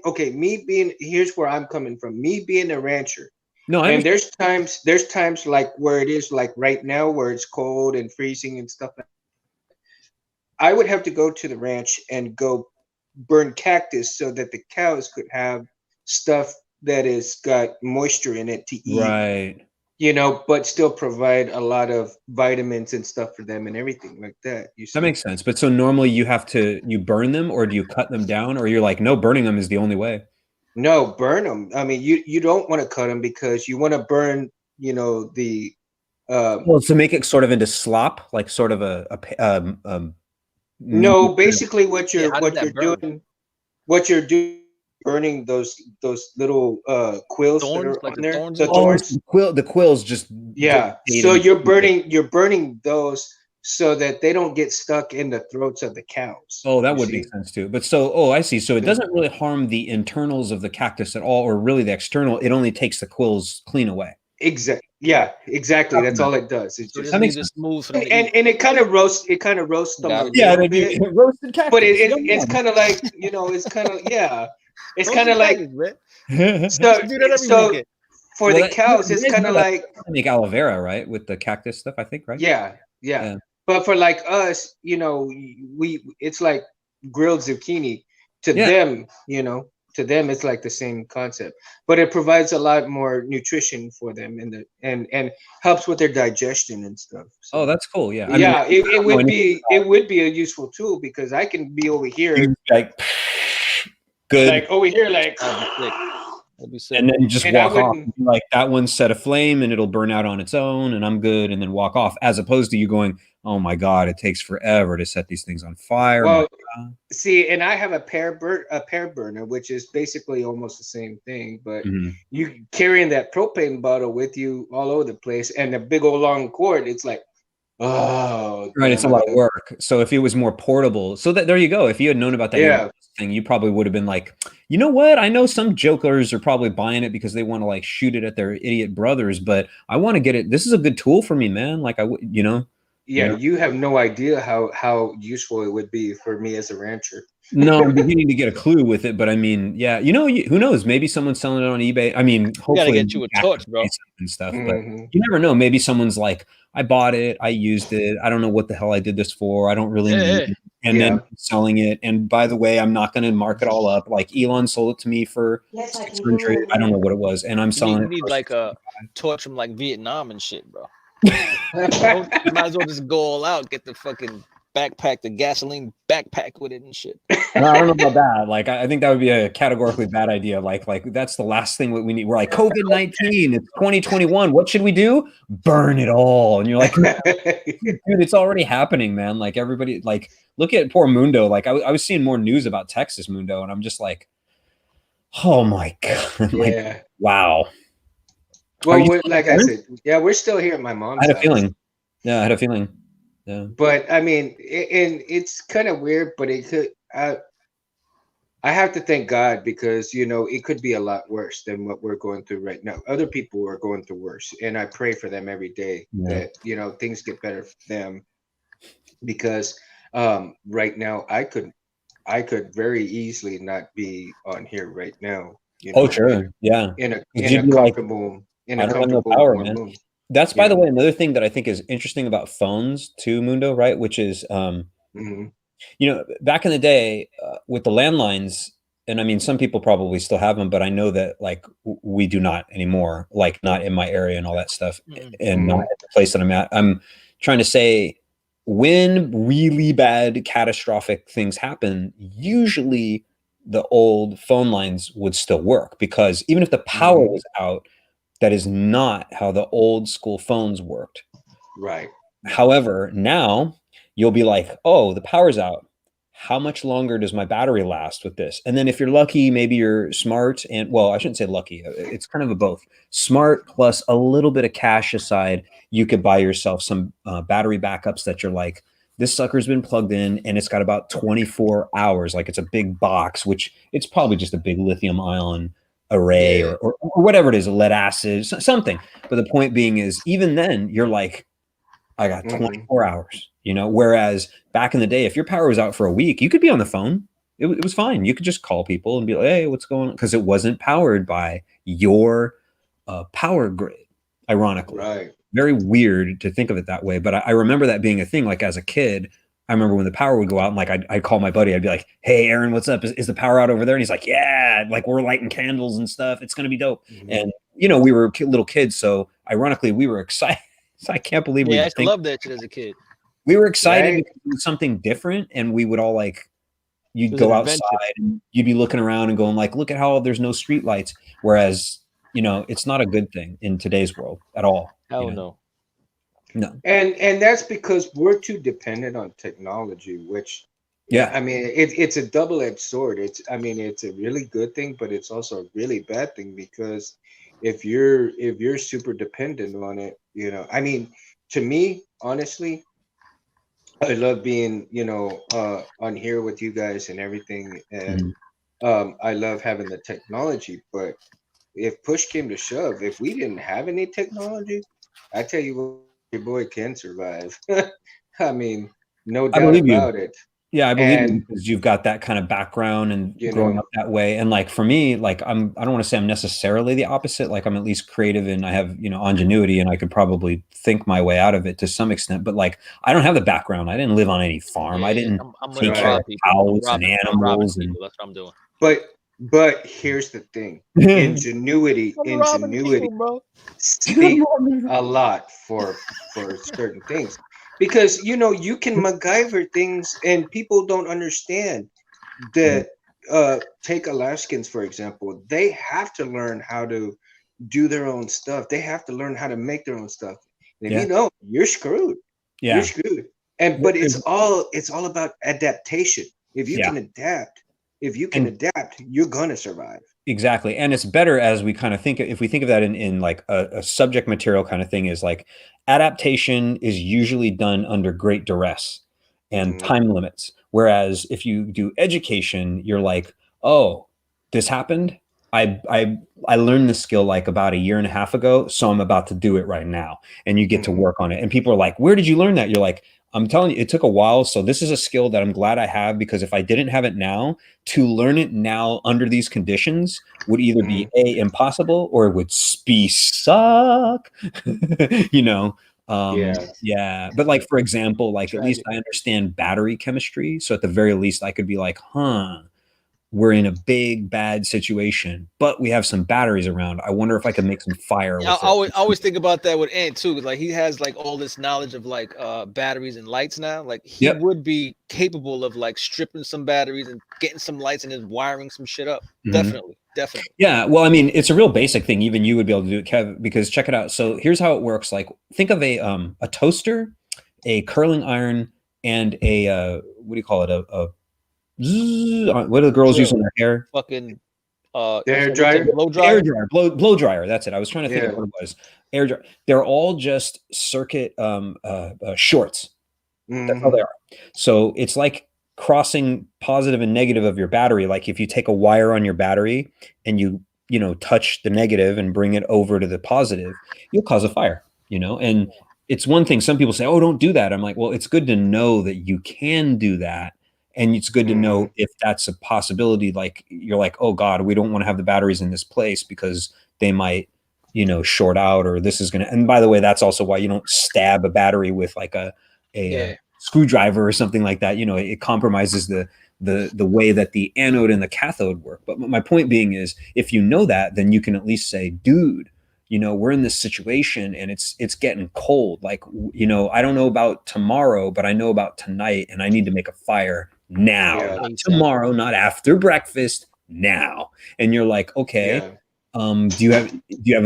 here's where I'm coming from. Me being a rancher. No, and there's times like where it is like right now where it's cold and freezing and stuff. I would have to go to the ranch and go burn cactus so that the cows could have stuff that has got moisture in it to eat. Right. You know, but still provide a lot of vitamins and stuff for them and everything like that. That makes sense. But so normally you burn them, or do you cut them down, or you're like, no, burning them is the only way? No, burn them. I mean, you don't want to cut them because you want to burn, you know, the well, to make it sort of into slop, like sort of no, basically what you're doing burning those little quills that are on there. The quills just So you're burning those so that they don't get stuck in the throats of the cows. Oh, that would make sense too. But so, I see. So it doesn't really harm the internals of the cactus at all, or really the external. It only takes the quills clean away. Exactly. Yeah, exactly. That's all it does. It's just, that makes sense. And it kind of roasts. It kind of roasts them. Roasted cactus. But it's kind of like, you know, it's kind of It's kind of like so for the cows. It's kind of like make aloe vera, right, with the cactus stuff. I think, right? Yeah. But for like us, you know, it's like grilled zucchini to them, you know. to them it's like the same concept, but it provides a lot more nutrition for them and helps with their digestion and stuff. So, oh, that's cool. Yeah. yeah, it would be a useful tool because I can be over here like good, like over here like and then just walk off. Like that one's set aflame and it'll burn out on its own, and I'm good, and then walk off. As opposed to you going, oh my God, it takes forever to set these things on fire. Well, see, and I have a pear burner, which is basically almost the same thing, but you carrying that propane bottle with you all over the place, and a big old long cord. It's like, oh, right, it's a lot of work. So if it was more portable, so that there you go. If you had known about that thing, you probably would have been like, you know what? I know some jokers are probably buying it because they want to like shoot it at their idiot brothers, but I want to get it. This is a good tool for me, man. Like I would, you know. Yeah, you have no idea how useful it would be for me as a rancher. No, I'm beginning to get a clue with it, but I mean, yeah, you know, who knows? Maybe someone's selling it on eBay. I mean, hopefully, gotta get you a torch, bro, and stuff. But you never know. Maybe someone's like, I bought it, I used it, I don't know what the hell I did this for. I don't really need it. And then selling it. And by the way, I'm not going to mark it all up. Like Elon sold it to me for 600. I don't know what it was, and I'm selling it. You need like a torch from like Vietnam and shit, bro. You might as well just go all out, get the fucking backpack, the gasoline backpack with it and shit. No, I don't know about that. Like, I think that would be a categorically bad idea. Like that's the last thing that we need. We're like, COVID-19, it's 2021. What should we do? Burn it all. And you're like, no, dude, it's already happening, man. Like everybody, like, look at poor Mundo. Like I was seeing more news about Texas, Mundo, and I'm just like, oh my God. Like, wow. Well, like I said, we're still here at my mom's house. I had a feeling. Yeah, I had a feeling. Yeah. But I mean, and it's kind of weird, but it could. I have to thank God because it could be a lot worse than what we're going through right now. Other people are going through worse, and I pray for them every day that things get better for them. Because right now, I could very easily not be on here right now. Sure, yeah. In a comfortable. In a comfortable power, man. Mood. That's, by the way, another thing that I think is interesting about phones too, Mundo, right? Which is, back in the day with the landlines, and I mean, some people probably still have them, but I know that like we do not anymore, like not in my area and all that stuff, and not at the place that I'm at. I'm trying to say, when really bad catastrophic things happen, usually the old phone lines would still work, because even if the power was out, that is not how the old school phones worked. Right. However, now you'll be like, oh, the power's out. How much longer does my battery last with this? And then if you're lucky, maybe you're smart and, well, I shouldn't say lucky. It's kind of a both. Smart plus a little bit of cash aside, you could buy yourself some battery backups that you're like, this sucker's been plugged in and it's got about 24 hours. Like it's a big box, which it's probably just a big lithium ion array or whatever it is, a lead acid, something. But the point being is, even then you're like, I got 24 hours, whereas back in the day, if your power was out for a week, you could be on the phone. It was fine. You could just call people and be like, hey, what's going on? Because it wasn't powered by your power grid, ironically. Right. Very weird to think of it that way. But I remember that being a thing. Like as a kid, I remember when the power would go out and like I'd call my buddy. I'd be like, hey, Aaron, what's up? Is the power out over there? And he's like, yeah, like we're lighting candles and stuff. It's going to be dope. And, we were little kids. So ironically, we were excited. So I can't believe I loved that shit as a kid. We were excited because it was something different. And we would all like, you'd go outside and you'd be looking around and going like, look at how there's no street lights. Whereas, it's not a good thing in today's world at all. Hell no. No. And that's because we're too dependent on technology, which I mean it's a double-edged sword. It's a really good thing, but it's also a really bad thing, because if you're super dependent on it, I mean, to me, honestly, I love being, on here with you guys and everything, and I love having the technology, but if push came to shove, if we didn't have any technology, I tell you what, your boy can survive. I mean, no doubt about it. Yeah, I believe you, because you've got that kind of background and growing up that way. And like for me, like I don't want to say I'm necessarily the opposite. Like I'm at least creative and I have, ingenuity, and I could probably think my way out of it to some extent. But like I don't have the background. I didn't live on any farm. I didn't take care of cows and animals. That's what I'm doing. But But here's the thing: ingenuity speak a lot for certain things, because you know you can MacGyver things, and people don't understand that. Take Alaskans for example; they have to learn how to do their own stuff. They have to learn how to make their own stuff. And if you don't, you're screwed. Yeah. You're screwed. And but it's all about adaptation. If you can adapt, you're gonna survive. Exactly. And it's better as we kind of think, if we think of that in like a subject material kind of thing, is like adaptation is usually done under great duress and time limits. Whereas if you do education, you're like, oh, this happened. I learned this skill like about 1.5 years ago, so I'm about to do it right now. And you get to work on it. And people are like, where did you learn that? You're like, I'm telling you, it took a while. So this is a skill that I'm glad I have, because if I didn't have it now, to learn it now under these conditions would either be impossible, or it would be suck, you know? Yeah. But like, for example, like at least I understand battery chemistry. So at the very least I could be like, we're in a big bad situation, but we have some batteries around. I wonder if I could make some fire. I always think about that with Ant too, because like he has like all this knowledge of like batteries and lights now. Like he would be capable of like stripping some batteries and getting some lights and then wiring some shit up. Definitely. Yeah. Well, I mean, it's a real basic thing. Even you would be able to do it, Kev, because check it out. So here's how it works. Like, think of a toaster, a curling iron, and a what do you call it? What do the girls use on their hair? Fucking hair dryer, blow dryer. That's it. I was trying to think of what it was. Air dryer. They're all just circuit shorts. That's how they are. So it's like crossing positive and negative of your battery. Like if you take a wire on your battery and you touch the negative and bring it over to the positive, you'll cause a fire. And it's one thing. Some people say, "Oh, don't do that." I'm like, well, it's good to know that you can do that. And it's good to know if that's a possibility. Like you're like, oh God, we don't want to have the batteries in this place because they might, short out, or this is going to, and by the way, that's also why you don't stab a battery with like a screwdriver or something like that. It compromises the way that the anode and the cathode work. But my point being is, if you know that, then you can at least say, dude, we're in this situation and it's getting cold. Like, I don't know about tomorrow, but I know about tonight, and I need to make a fire now, not tomorrow, not after breakfast, now. And you're like, okay, do you have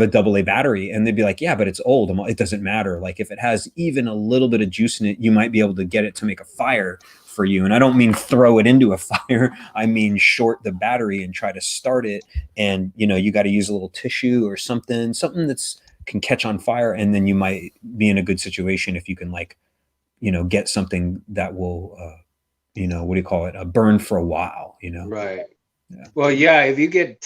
a AA battery? And they'd be like, yeah, but it's old. It doesn't matter. Like if it has even a little bit of juice in it, you might be able to get it to make a fire for you. And I don't mean throw it into a fire. I mean short the battery and try to start it. And you got to use a little tissue or something that's can catch on fire. And then you might be in a good situation if you can get something that will what do you call it? Burn for a while, Right. Yeah. Well, yeah, if you get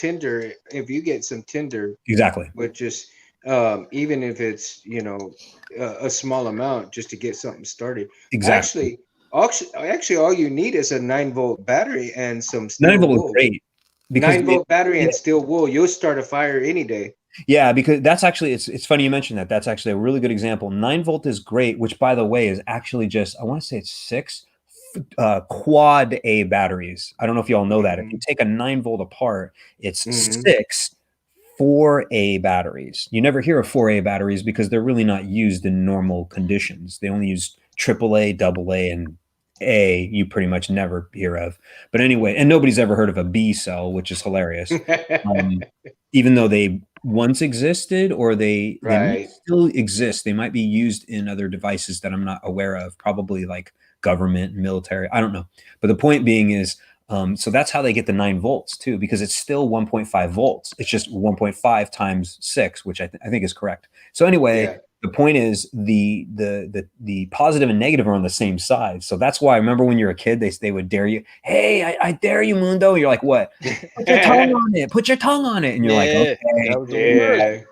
some tinder, exactly, but just even if it's a small amount, just to get something started. Exactly. Actually, all you need is a 9-volt battery and some steel 9 volt wool. is great. 9-volt battery and steel wool, you'll start a fire any day. Yeah, because that's actually, it's funny you mentioned that. That's actually a really good example. 9-volt is great, which by the way is actually just, I want to say it's 6 quad A batteries. I don't know if you all know that. If you take a 9-volt apart, it's 6 4A batteries. You never hear of 4A batteries because they're really not used in normal conditions. They only use AAA, AA, and A you pretty much never hear of. But anyway, and nobody's ever heard of a B cell, which is hilarious. Even though they once existed, or they might still exist. They might be used in other devices that I'm not aware of, probably like government, military, I don't know. But the point being is, so that's how they get the 9 volts too, because it's still 1.5 volts. It's just 1.5 times 6, which I think is correct. So anyway, the point is the positive and negative are on the same side. So that's why I remember when you're a kid, they would dare you. Hey, I dare you, Mundo. You're like, what? Put your tongue on it. Put your tongue on it. And you're like, okay. That was the worst.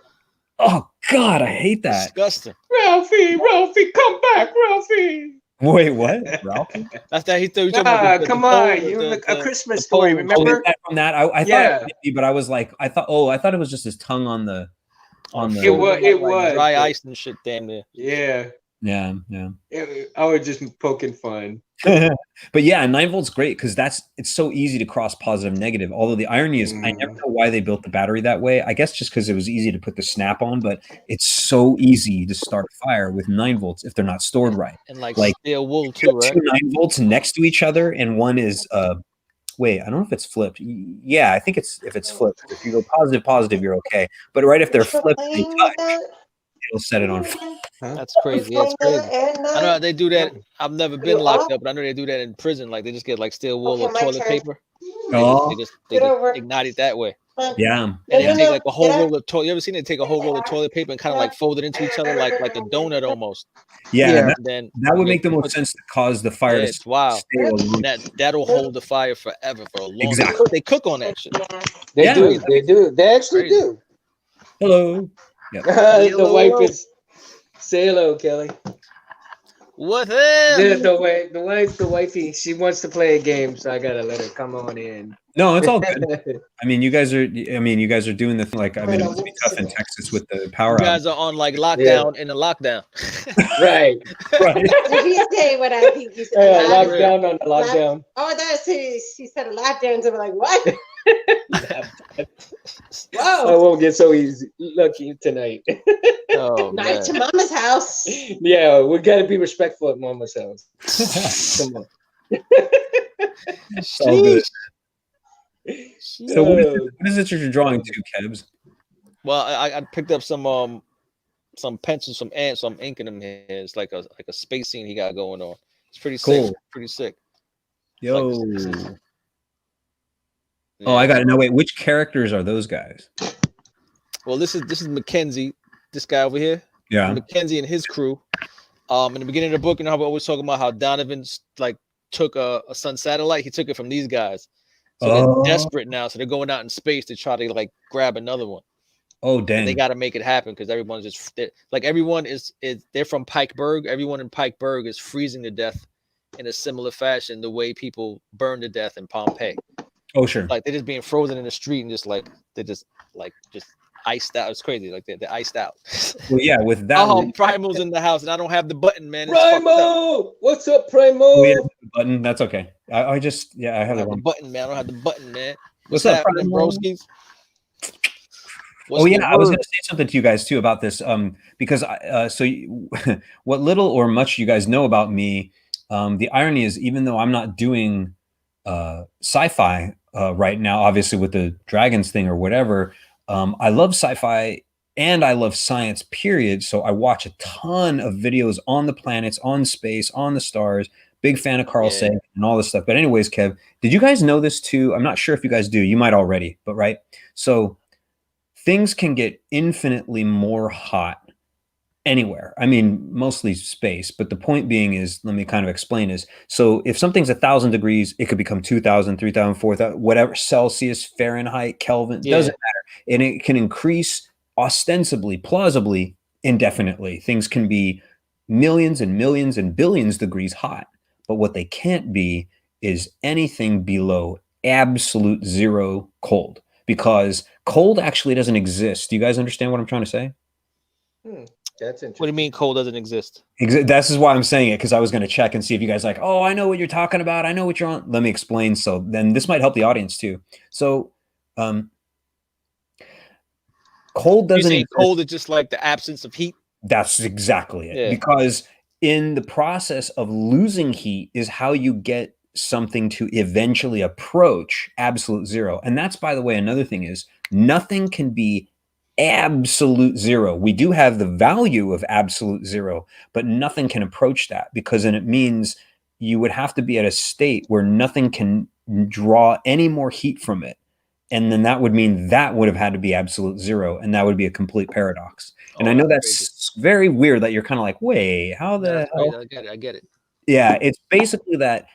Oh God, I hate that. Disgusting. Ralphie, come back, Ralphie. Wait, what? Ralphie? That's that he thought you talking about. Come on, a Christmas story. Remember from that? I thought it be, but I was like, I thought it was just his tongue on the. It was dry ice and shit. Damn near. Yeah. Yeah. I was just poking fun. But yeah, 9 volts great because it's so easy to cross positive negative. Although the irony is, I never know why they built the battery that way. I guess just because it was easy to put the snap on, but it's so easy to start a fire with 9 volts if they're not stored right. And like steel wool too, right? 2 9 volts next to each other, and one is wait, I don't know if it's flipped. Yeah, I think if it's flipped. If you go positive, you're okay. But right if they're flipped, they touch, it'll set it on fire. That's crazy. That's crazy. I know they do that. I've never been locked up, but I know they do that in prison. Like they just get like steel wool or toilet paper. They just ignite it that way. Yeah. And they take like a whole roll of toilet. You ever seen it take a whole roll of toilet paper and kind of like fold it into each other like a donut almost? Yeah. Then that would make the most sense to cause the fire to it's wild. That'll hold the fire forever for a long time. Exactly. They cook on that shit. They do. They actually do. Hello. Yep. The wife is say hello, Kelly. What's up? The wifey, she wants to play a game, so I gotta let her come on in. No, it's all good. I mean, you guys are doing the thing. Like, I mean, it must be tough in Texas with the power. You guys are on like lockdown in the lockdown. Right. Did he say what I think he said? Lockdown on the lockdown. Oh, she said a lockdown. So we're like, what? Whoa! I won't get so lucky tonight. Oh, night to Mama's house. Yeah, we gotta be respectful at Mama's house. Come on. So good. So what is it you're drawing to, Kebs? Well, I picked up some pencils, some ink in them here. It's like a space scene he got going on. It's pretty cool. Sick. Pretty sick. Yo. Like, oh, I got it. No, wait. Which characters are those guys? Well, this is Mackenzie, this guy over here. Yeah. Mackenzie and his crew. In the beginning of the book, you know how we're always talking about how Donovan like took a sun satellite. He took it from these guys. So they're desperate now. So they're going out in space to try to like grab another one. Oh, dang. And they got to make it happen because everyone's just like everyone is they're from Pikeburg. Everyone in Pikeburg is freezing to death in a similar fashion, the way people burn to death in Pompeii. Oh, sure. Like they're just being frozen in the street and just iced out. It's crazy. Like they're iced out. Well, yeah, with that. Oh, Primo's in the house and I don't have the button, man. It's Primo! What's up, Primo? Oh, yeah, the button. That's okay. I have the button, man. I don't have the button, man. What's up, broskies? Oh, yeah. I was going to say something to you guys, too, about this. Because what little or much you guys know about me, the irony is, even though I'm not doing sci-fi right now, obviously with the dragons thing or whatever, I love sci-fi and I love science, period. So I watch a ton of videos on the planets, on space, on the stars. Big fan of Carl Sagan and all this stuff. But anyways, Kev, did you guys know this too? I'm not sure if you guys do. You might already, but right. So things can get infinitely more hot anywhere. I mean, mostly space. But the point being is, let me kind of explain is, so if something's 1,000 degrees, it could become 2,000, 3,000, 4,000, whatever, Celsius, Fahrenheit, Kelvin, doesn't matter. And it can increase ostensibly, plausibly, indefinitely. Things can be millions and millions and billions degrees hot. But what they can't be is anything below absolute zero cold, because cold actually doesn't exist. Do you guys understand what I'm trying to say? That's interesting. What do you mean cold doesn't exist? This is why I'm saying it, because I was going to check and see if you guys like, oh, I know what you're talking about. I know what you're on. Let me explain. So then this might help the audience too. So cold doesn't exist. Cold is just like the absence of heat. That's exactly it. Yeah. Because in the process of losing heat is how you get something to eventually approach absolute zero. And that's, by the way, another thing is nothing can be absolute zero. We do have the value of absolute zero, but nothing can approach that, because then it means you would have to be at a state where nothing can draw any more heat from it. And then that would mean that would have had to be absolute zero. And that would be a complete paradox. And I know that's very weird that you're kind of like, wait, how the hell? I get it. Yeah, it's basically that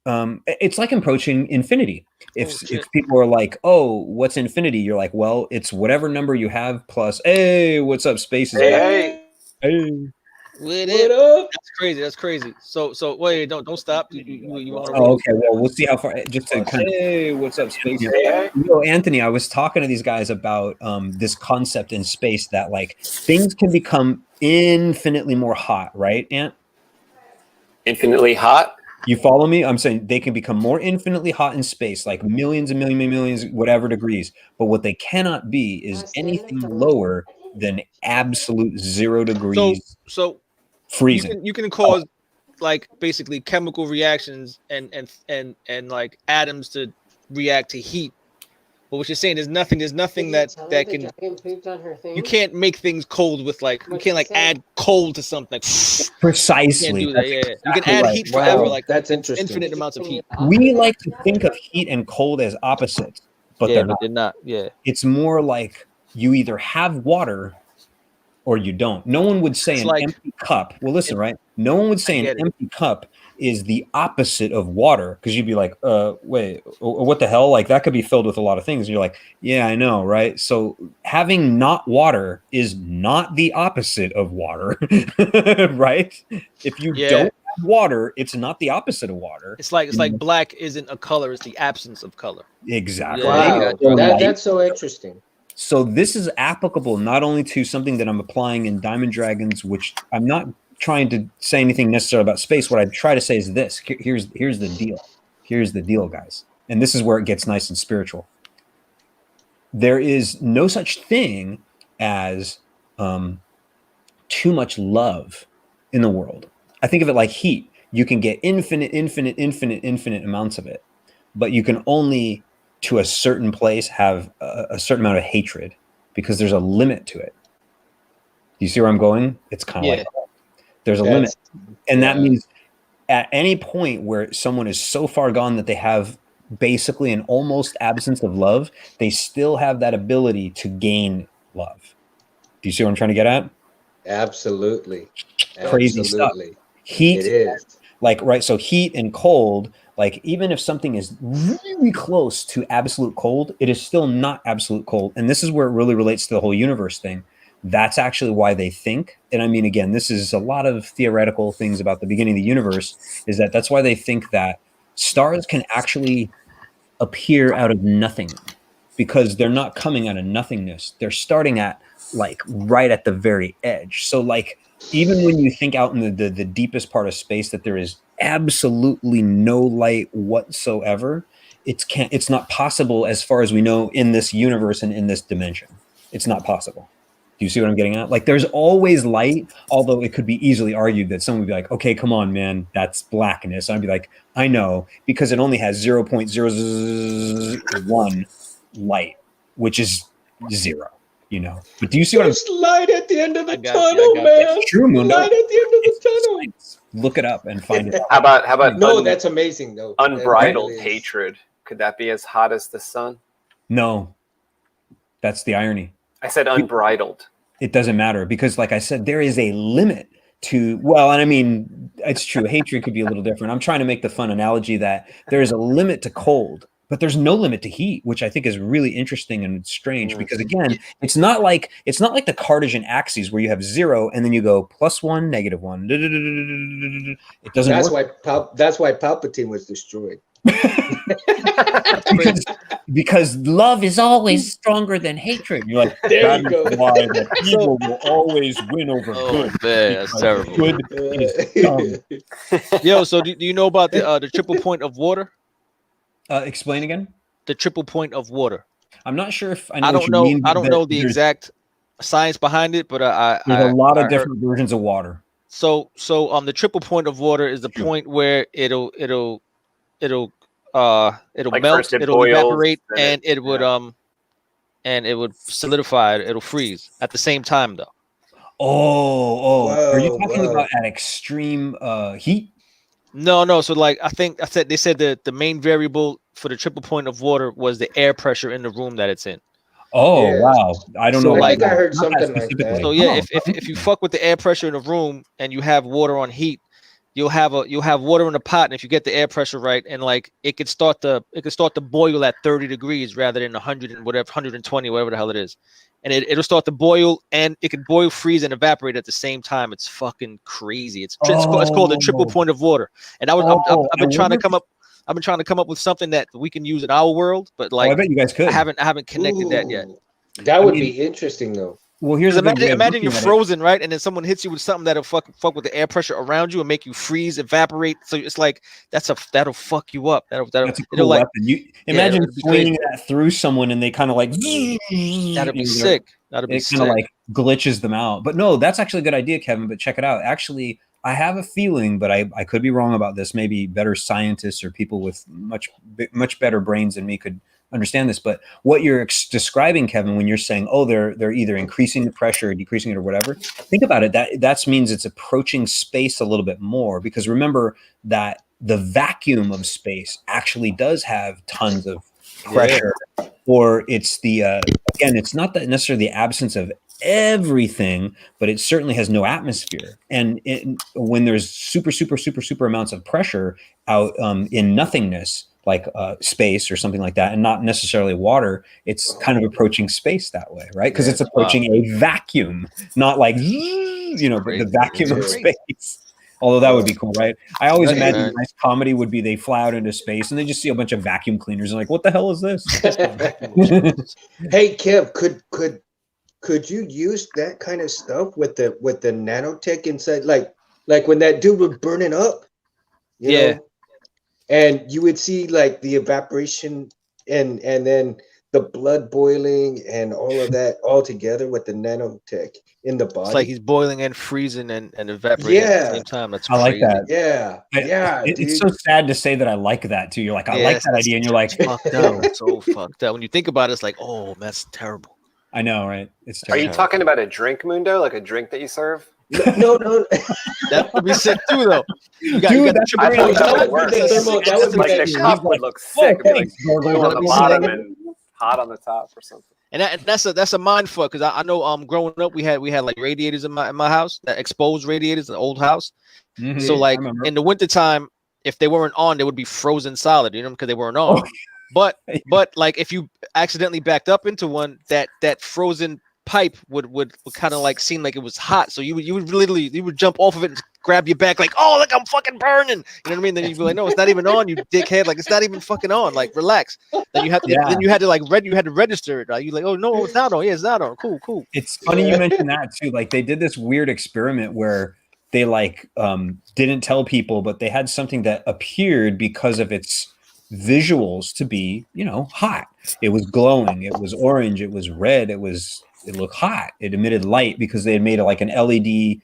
it's like approaching infinity. If people are like, oh, what's infinity? You're like, well, it's whatever number you have plus, hey, what's up, space is hey. With What it. up? That's crazy. That's crazy. So wait, don't stop. You want to Oh, okay. Well, we'll see how far. Just to kind of. Hey, what's up, space? Anthony, I was talking to these guys about this concept in space that like things can become infinitely more hot, right, Ant? Infinitely hot. You follow me? I'm saying they can become more infinitely hot in space, like millions and millions, whatever degrees. But what they cannot be is anything lower than absolute 0 degrees. So freezing. You can cause like basically chemical reactions and like atoms to react to heat. But what you're saying is nothing that can. You can't make things cold with like you can't like add cold to something. Precisely. You can't do that. Yeah, you can add heat forever. Like that's interesting. Infinite amounts of heat. We like to think of heat and cold as opposites, but they're not. Yeah, it's more like you either have water or you don't. No one would say an empty cup. Well, listen, right? No one would say an empty cup is the opposite of water, because you'd be like, wait, what the hell? Like that could be filled with a lot of things. And you're like, yeah, I know, right? So having not water is not the opposite of water, right? If you don't have water, it's not the opposite of water. It's like black isn't a color; it's the absence of color. Exactly. Wow, that's so interesting. So this is applicable not only to something that I'm applying in Diamond Dragons, which I'm not trying to say anything necessarily about space. What I try to say is this. Here's the deal. Here's the deal, guys. And this is where it gets nice and spiritual. There is no such thing as too much love in the world. I think of it like heat. You can get infinite amounts of it, but you can only to a certain place have a certain amount of hatred, because there's a limit to it. Do you see where I'm going? It's kind of like there's a limit. And that means at any point where someone is so far gone that they have basically an almost absence of love, they still have that ability to gain love. Do you see what I'm trying to get at? Absolutely. Crazy stuff. Heat, it is. Like, right, so heat and cold, like even if something is really close to absolute cold, it is still not absolute cold. And this is where it really relates to the whole universe thing. That's actually why they think, and I mean, again, this is a lot of theoretical things about the beginning of the universe, is that's why they think that stars can actually appear out of nothing, because they're not coming out of nothingness. They're starting at like right at the very edge. So like, even when you think out in the deepest part of space that there is absolutely no light whatsoever, it's not possible as far as we know in this universe and in this dimension. It's not possible. Do you see what I'm getting at? Like there's always light, although it could be easily argued that someone would be like, okay, come on, man, that's blackness. And I'd be like, I know, because it only has 0.001 light, which is 0, you know. But do you see what I'm light at the end of the tunnel, man? It's true, Mundo. Light at the end of the tunnel. Look it up and find it. How about no, that's amazing though. Unbridled hatred. Could that be as hot as the sun? No. That's the irony. I said unbridled. It doesn't matter, because like I said, there is a limit to, well, and I mean, it's true. Hatred could be a little different. I'm trying to make the fun analogy that there is a limit to cold, but there's no limit to heat, which I think is really interesting and strange, because again, it's not like the Cartesian axes where you have 0 and then you go +1, -1. It doesn't work. That's why Palpatine was destroyed. because love is always stronger than hatred. You're like, there you go. Why that evil will always win over good. Man, that's terrible. Good is dumb. Yo, so do you know about the triple point of water? Explain again. The triple point of water. I'm not sure if I know. I don't know the exact science behind it, but there's a lot of different versions of water. So the triple point of water is the point where it'll like melt, it'll evaporate, and it would solidify. It'll freeze at the same time, though. Whoa, are you talking about at extreme heat? No. So like they said that the main variable for the triple point of water was the air pressure in the room that it's in. Oh yeah. Wow, I don't know. I think I heard something like that. So yeah, if you fuck with the air pressure in the room and you have water on heat, you'll have water in a pot, and if you get the air pressure right, and like it could start to boil at 30 degrees rather than 100 and whatever, 120, whatever the hell it is, and it'll start to boil, and it can boil, freeze, and evaporate at the same time. It's fucking crazy. It's called the triple point of water. And I've been trying to come up with something that we can use in our world, but like I bet you guys could. I haven't connected that yet. That would be interesting though. Well, here's imagine you're frozen, right? And then someone hits you with something that'll fuck with the air pressure around you and make you freeze, evaporate. So it's like that'll fuck you up. That's a cool weapon. You imagine swinging that through someone and they kind of like that'd be sick. That'd be sick. Kind of like glitches them out. But no, that's actually a good idea, Kevin. But check it out. Actually, I have a feeling, but I could be wrong about this. Maybe better scientists or people with much better brains than me could understand this. But what you're describing, Kevin, when you're saying, oh, they're either increasing the pressure or decreasing it or whatever, think about it. That means it's approaching space a little bit more, because remember that the vacuum of space actually does have tons of pressure, or it's the again, it's not that necessarily the absence of everything, but it certainly has no atmosphere. And when there's super amounts of pressure out in nothingness, like space or something like that, and not necessarily water, it's kind of approaching space that way, right? Because it's approaching a vacuum, not like, the vacuum of space. Although that would be cool, right? I always imagine a nice comedy would be they fly out into space and they just see a bunch of vacuum cleaners and like, what the hell is this? Hey, Kev, could you use that kind of stuff with the nanotech inside, like when that dude was burning up, you know? And you would see like the evaporation and then the blood boiling and all of that all together with the nanotech in the body. It's like he's boiling and freezing and evaporating at the same time. That's crazy. I like that. Yeah. It's so sad to say that I like that too. You're like, I like that idea, and you're like, fucked up. So fucked up. When you think about it, it's like, oh, that's terrible. I know, right? It's terrible. Are you talking about a drink, Mundo? Like a drink that you serve? No. That would be sick too, though. You got that would like the cup would look sick. Like on the bottom and hot on the top or something. And that's a mind fuck, because I know growing up we had like radiators in my house, that exposed radiators, the old house. Mm-hmm. So like in the wintertime, if they weren't on, they would be frozen solid, because they weren't on. But like if you accidentally backed up into one, that frozen pipe would kind of like seem like it was hot, so you would jump off of it and grab your back like, oh look, I'm fucking burning, you know what I mean? Then you'd be like, no, it's not even on, you dickhead, like it's not even fucking on, like relax. Then you had to register it, right? You like, oh no, it's not on. Yeah, it's not on. Cool. It's funny you mentioned that too. Like they did this weird experiment where they like didn't tell people, but they had something that appeared because of its visuals to be, hot. It was glowing, it was orange, it was red, it looked hot. It emitted light because they had made it like an LED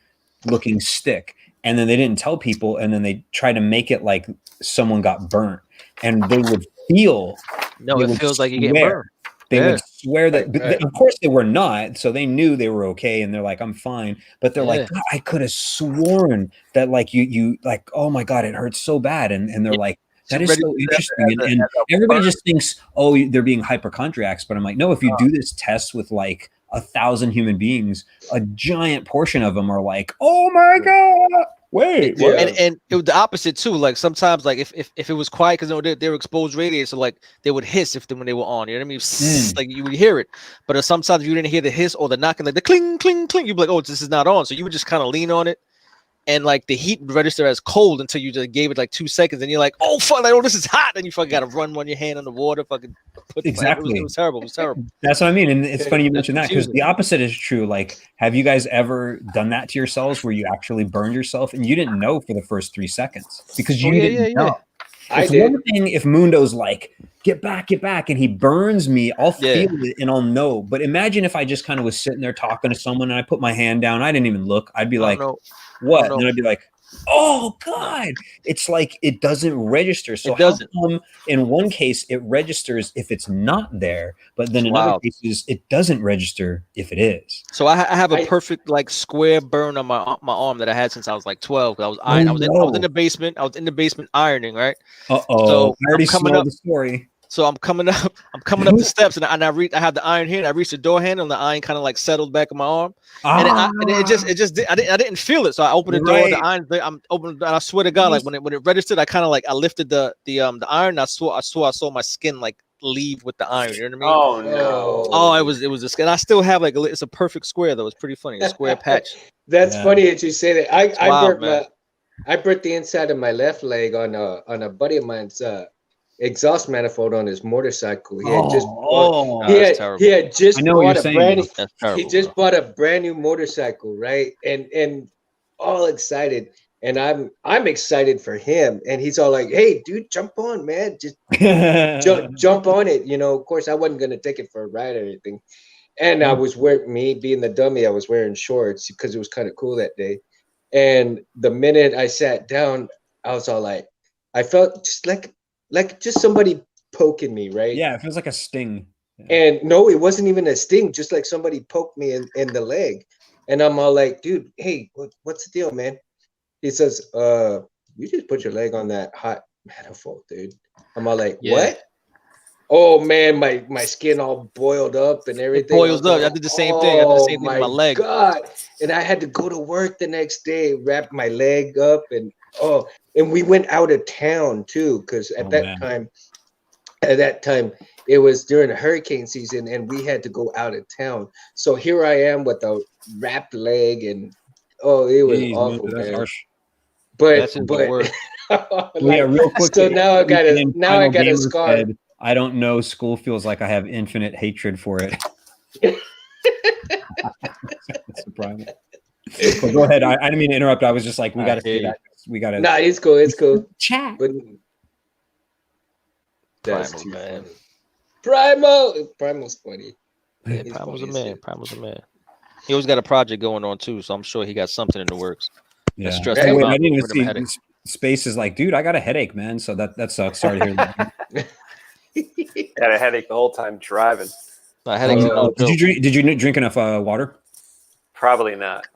looking stick. And then they didn't tell people. And then they tried to make it like someone got burnt. And they would feel. No, it feels like you get burnt. They would swear that, of course they were not. So they knew they were okay. And they're like, I'm fine. But they're like, I could have sworn that like you like, oh my God, it hurts so bad. And they're like, that is so interesting. And everybody just thinks, oh, they're being hypochondriacs. But I'm like, no, if you do this test with like 1,000 human beings, a giant portion of them are like, oh my God, wait. And it was the opposite too. Like sometimes, like if it was quiet, because they were exposed radiators, so like they would hiss when they were on. You know what I mean? Like you would hear it. But sometimes you didn't hear the hiss or the knocking, like the cling, cling, cling. You'd be like, oh, this is not on. So you would just kind of lean on it. And like the heat would register as cold until you just gave it like 2 seconds, and you're like, "Oh fuck! Like, oh, this is hot!" And you fucking got to run your hand on the water, fucking. Exactly. It was terrible. It was terrible. That's what I mean, and it's funny you mentioned that, because the opposite is true. Like, have you guys ever done that to yourselves, where you actually burned yourself and you didn't know for the first 3 seconds because you didn't know? It's one thing if Mundo's like, get back, and he burns me, I'll feel it and I'll know. But imagine if I just kind of was sitting there talking to someone and I put my hand down, I didn't even look. I'd be like, what? And I'd be like, oh God. It's like it doesn't register. So in one case it registers if it's not there, but then in other cases it doesn't register if it is. So I have a perfect like square burn on my arm that I had since I was like 12. I was ironing. I was in the basement. I was in the basement ironing, right? So I already know the story. So I'm coming up the steps, and I have the iron here, and I reached the door handle, and the iron kind of like settled back in my arm, and it just I didn't feel it. So I opened the door, the iron, I'm opening, and I swear to God, like when it registered, I kind of like I lifted the iron, and I saw my skin like leave with the iron. You know what I mean? Oh no! Oh, it was a skin. I still have like it's a perfect square though. It's pretty funny, a square patch. That's funny that you say that. I burnt the inside of my left leg on a buddy of mine's exhaust manifold on his motorcycle. He had just bought a brand new motorcycle, right? And all excited. And I'm excited for him. And he's all like, "Hey, dude, jump on, man. Just jump on it." You know, of course, I wasn't gonna take it for a ride or anything. And I was me being the dummy, I was wearing shorts because it was kind of cool that day. And the minute I sat down, I was all like, I felt just like just somebody poking me, right? Yeah, it feels like a sting. Yeah. And no, it wasn't even a sting, just like somebody poked me in the leg. And I'm all like, dude, hey, what's the deal, man? He says, you just put your leg on that hot manifold, dude. I'm all like, what? Oh man, my skin all boiled up and everything. It boils up. I did the same thing. I did the same thing with my leg. God. And I had to go to work the next day, wrap my leg up, and we went out of town too, because at that time it was during the hurricane season, and we had to go out of town. So here I am with a wrapped leg, and it was awful, man. But real quick. So now I got a scar. Said, I don't know. School feels like I have infinite hatred for it. Surprising. Well, go ahead. I didn't mean to interrupt. I was just like, we got to do that. We got to. Nah, it's cool. It's cool. Chat. But that's too funny. Primal's funny. Yeah, Primal's a man. Primal's a man. He always got a project going on too, so I'm sure he got something in the works. Yeah. Hey, I didn't even see Space is like, dude, I got a headache, man. So that sucks. Sorry to hear that. Had a headache the whole time driving. Did you drink enough water? Probably not.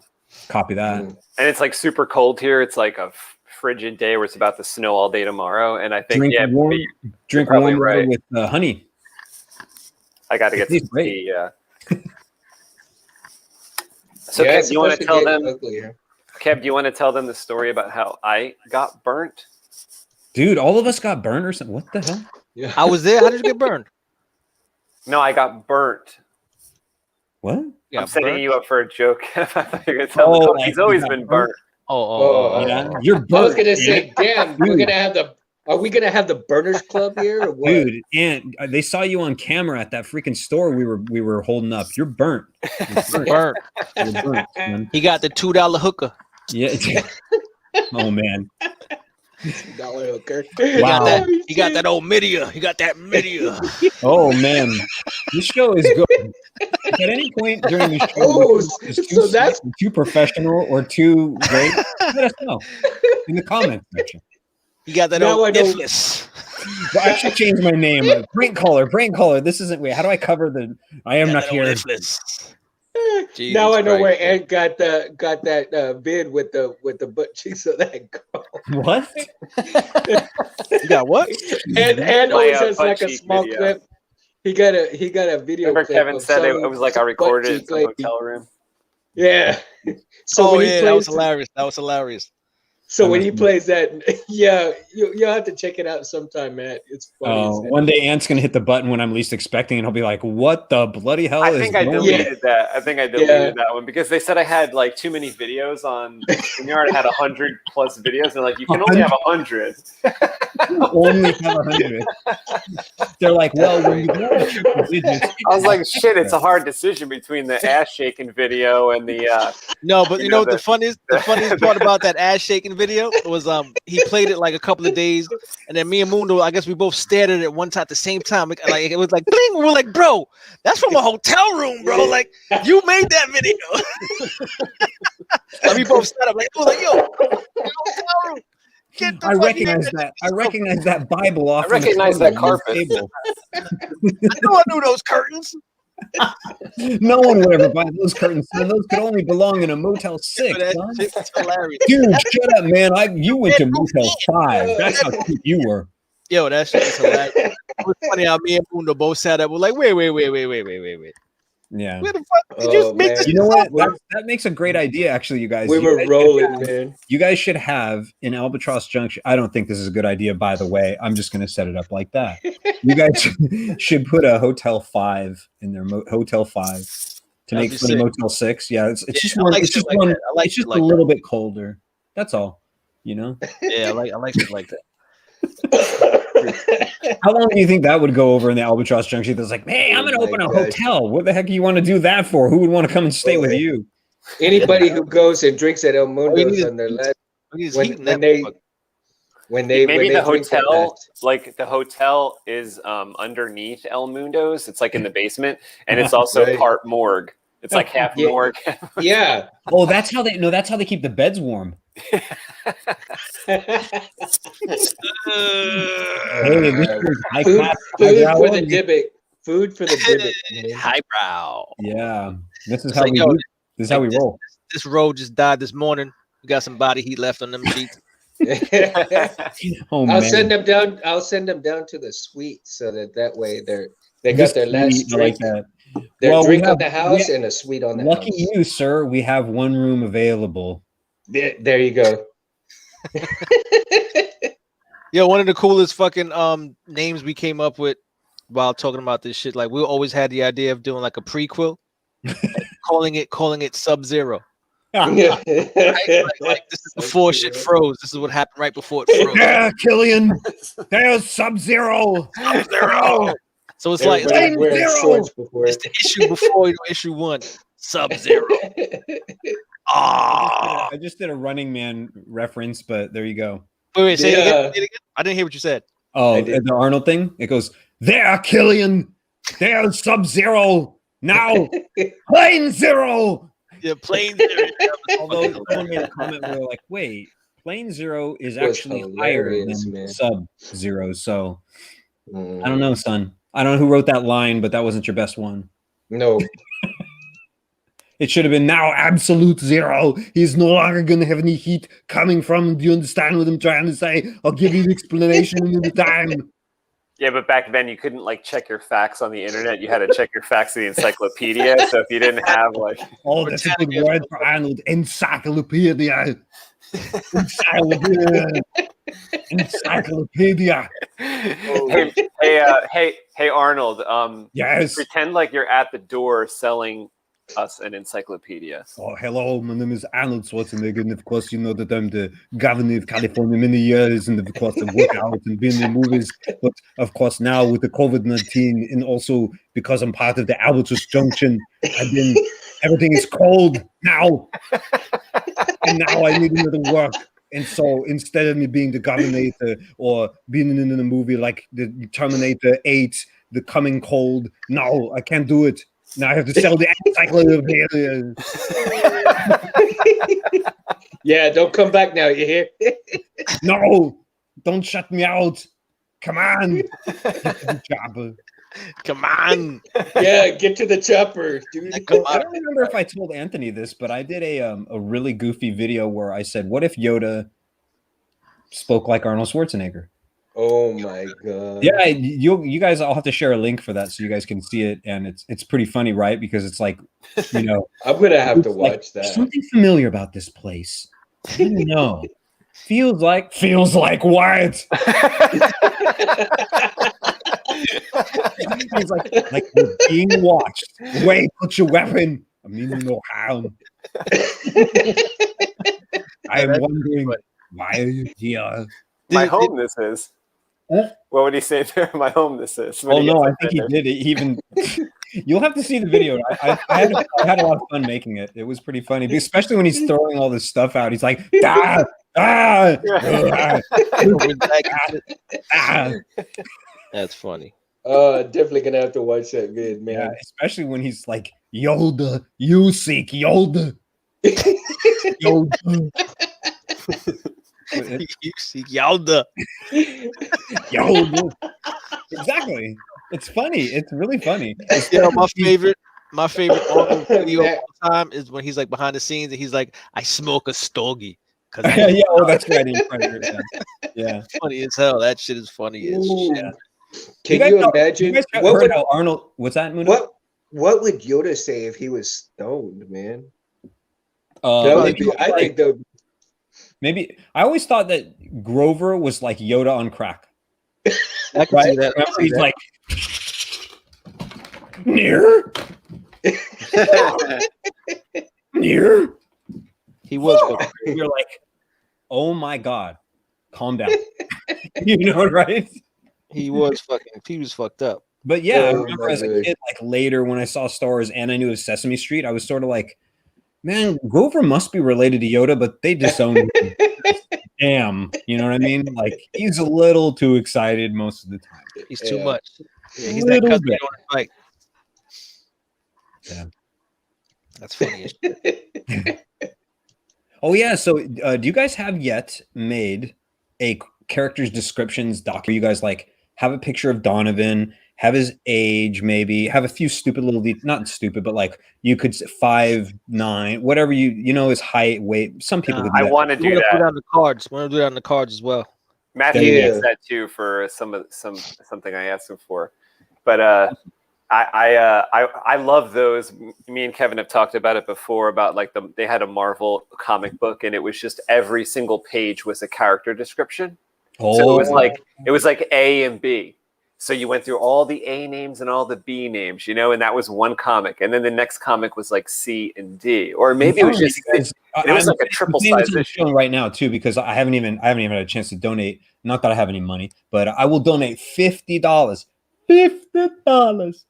Copy that. And it's like super cold here. It's like a frigid day where it's about to snow all day tomorrow. And I think drink warm water with honey. I got to get some tea. Yeah. So Kev, do you want to tell them? Kev, do you want to tell them the story about how I got burnt? Dude, all of us got burned or something. What the hell? Yeah. I was there. How did you get burned? No, I got burnt. What? I'm setting you up for a joke. I thought you were gonna tell he's always been burnt. Yeah. You're burnt. I was gonna say, damn, are we gonna have the Burners Club here? Or what? Dude, and they saw you on camera at that freaking store we were holding up. You're burnt. You're burnt. You're burnt, man. He got the $2 hooker. Yeah. Oh man. $2 hooker. Wow. He got that old media. He got that media. Oh man, this show is good. At any point during the show, that's too professional or too great, let us know in the comments section. You got that old ifless. Well, I should change my name. Brain caller. This isn't. Wait, how do I cover the? I am not here. Now I know where Ed got that vid with the butt cheeks of that girl. What? You got what? And always has like a small clip. He got a video. Remember clip Kevin said it was like I recorded it in the hotel room. Yeah. So that was hilarious. That was hilarious. So when he plays that, yeah, you'll have to check it out sometime, Matt. It's funny. One day Ant's gonna hit the button when I'm least expecting, and he'll be like, "What the bloody hell?" I think I deleted that. I think I deleted that one because they said I had like too many videos on. Yard had 100+ videos, and like you can only have 100. Only have 100. They're like, well, when you go to triple digits, I was like, shit, it's a hard decision between the ass shaking video and the. No, but you know the funniest part about that ass shaking video was he played it like a couple of days, and then me and Mundo, I guess we both stared at it one time at the same time. Like it was like bling. We were like, bro, that's from a hotel room, bro. Like you made that video. And we both stood up like, yo, hotel room. I recognize that. I recognize that Bible off. I recognize that carpet. I know I knew those curtains. No one would ever buy those curtains. So those could only belong in a Motel 6. That's hilarious. Dude, shut up, man. You went to Motel 5. That's how cute you were. Yo, that shit is hilarious. was funny how me and Mundo both sat up. We're like, wait. Yeah. Where the fuck did you make this? You know what? That makes a great idea, actually, you guys. We were rolling, man. You guys should have in Albatross Junction. I don't think this is a good idea, by the way. I'm just going to set it up like that. You guys should put a Hotel 5 in there. Hotel 5 to make fun of Motel 6. Yeah, it's just one. It's just one. It's just a little bit colder. That's all. You know. Yeah, I like it like that. How long do you think that would go over in the Albatross Junction? That's like, hey, I'm gonna open a hotel. What the heck do you want to do that for? Who would want to come and stay with you? Anybody who goes and drinks at El Mundo's on their left, when they maybe the hotel, like the hotel is underneath El Mundo's. It's like in the basement, and it's also part morgue. It's like half morgue. Yeah. Oh, that's how they keep the beds warm. Hey, food for the Dybbuk. Food for the Dybbuk. Highbrow. Yeah. This is how we do. This is how we roll. This road just died this morning. We got some body heat left on them sheets. Oh, I'll send them down to the suite so that way they got their last drink. Like their drink on the house and a suite on the house. Lucky you, sir. We have one room available. There you go. Yo, one of the coolest fucking names we came up with while talking about this shit. Like we always had the idea of doing like a prequel, calling it Sub-Zero. Right? Like this is before shit froze. This is what happened right before it froze. Yeah, Killian. There's Sub-Zero. Sub-Zero. So it's like it's the issue before issue 1. Sub-Zero. I just did a Running Man reference, but there you go. Wait, say it again. I didn't hear what you said. Oh, the Arnold thing? It goes, there, Killian. There's Sub-Zero. Now, Plane Zero. Yeah, Plane Zero. Although someone made a comment where they're like, wait, Plane Zero is actually higher than Sub-Zero. So, I don't know, son. I don't know who wrote that line, but that wasn't your best one. No. It should have been now absolute zero. He's no longer going to have any heat coming from him. Do you understand what I'm trying to say? I'll give you the explanation in the time. Yeah, but back then you couldn't like check your facts on the internet. You had to check your facts in the encyclopedia. So if you didn't have like... Oh, that's a good word for Arnold. Encyclopedia. Encyclopedia. Encyclopedia. Hey, Arnold. Yes. Pretend like you're at the door selling us an encyclopedia. Oh, hello. My name is Arnold Schwarzenegger, and of course, you know that I'm the governor of California many years, and of course, I work out and been in movies. But of course, now with the COVID-19, and also because I'm part of the Albatross Junction, everything is cold now, and now I need another work. And so instead of me being the governor or being in a movie like the Terminator 8, The Coming Cold, no, I can't do it. Now I have to sell the encyclopedia. Yeah, don't come back now, you hear? No, don't shut me out. Come on. Get to the chopper. Come on. Yeah, get to the chopper. Dude. I don't remember if I told Anthony this, but I did a really goofy video where I said, what if Yoda spoke like Arnold Schwarzenegger? Oh my god! Yeah, you guys all have to share a link for that so you guys can see it, and it's pretty funny, right? Because it's like, you know, I'm gonna have to watch that. Something familiar about this place. I don't know. Feels like what? He's like we're being watched. Wait, put your weapon. I mean, no harm. I am wondering why are you here? My home this is. Huh? What would he say there? My home this is. Oh no, I think he did it. Even you'll have to see the video. I had a lot of fun making it. It was pretty funny, especially when he's throwing all this stuff out. He's like, ah, ah, ah. That's funny. Definitely gonna have to watch that vid, man. Yeah, especially when he's like, Yoda, you seek Yoda. Yoda. You see Yoda. Yoda. Exactly. It's funny. It's really funny. Yeah, my favorite video of all time is when he's like behind the scenes and he's like, I smoke a stogie. Yeah, oh, that's right. Yeah. Funny as hell. That shit is funny as shit. Can you imagine? You guys What heard would how Arnold? What's that? Mundo? what would Yoda say if he was stoned, man? Maybe, I think that. Maybe I always thought that Grover was like Yoda on crack. I can see that. Remember, he's like near. Near. He was. You're like, oh my god, calm down. You know, right? He was fucked up. But yeah, I remember as a kid, like later when I saw Star Wars and I knew it was Sesame Street, I was sort of like, man, Grover must be related to Yoda, but they disowned him. Damn, you know what I mean? Like he's a little too excited most of the time. He's too much. Yeah, he's Little that cousin bit. you don't like. Yeah. That's funny. Oh yeah, so do you guys have yet made a character's descriptions doc where you guys like have a picture of Donovan, have his age, maybe have a few stupid little not stupid, but like you could 5'9", whatever you know his height, weight. Some people could do I that. want to do that. Put it on the cards. We're gonna do that on the cards as well. Matthew needs that too for something I asked him for, but I love those. Me and Kevin have talked about it before about like they had a Marvel comic book and it was just every single page was a character description. Oh. So it was like A and B. So you went through all the A names and all the B names, you know, and that was one comic. And then the next comic was like C and D, or maybe it was just it was like a triple size issue right now too, because I haven't even had a chance to donate. Not that I have any money, but I will donate $50. $50.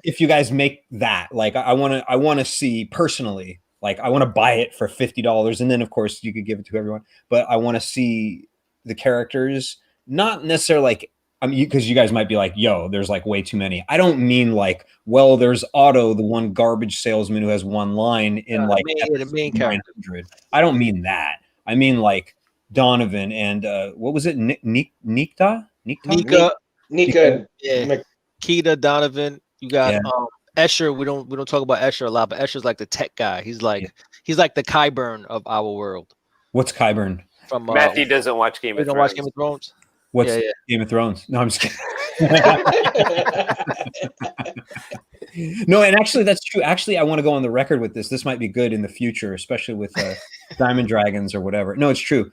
If you guys make that, like I want to see personally, like I want to buy it for $50, and then of course you could give it to everyone, but I want to see the characters, not necessarily like because you guys might be like, yo, there's like way too many. I don't mean like, well, there's Otto, the one garbage salesman who has one line in like the main character. I don't mean that. I mean like Donovan and what was it, Nika, yeah. Keita, Donovan. You got Escher. We don't talk about Escher a lot, but Escher's like the tech guy. He's like the Qyburn of our world. What's Qyburn? From Matthew doesn't watch Game of Thrones. Watch Game of Thrones. What's Game of Thrones? No, I'm just kidding. No, and actually that's true. Actually, I want to go on the record with this. This might be good in the future, especially with Diamond Dragons or whatever. No, it's true.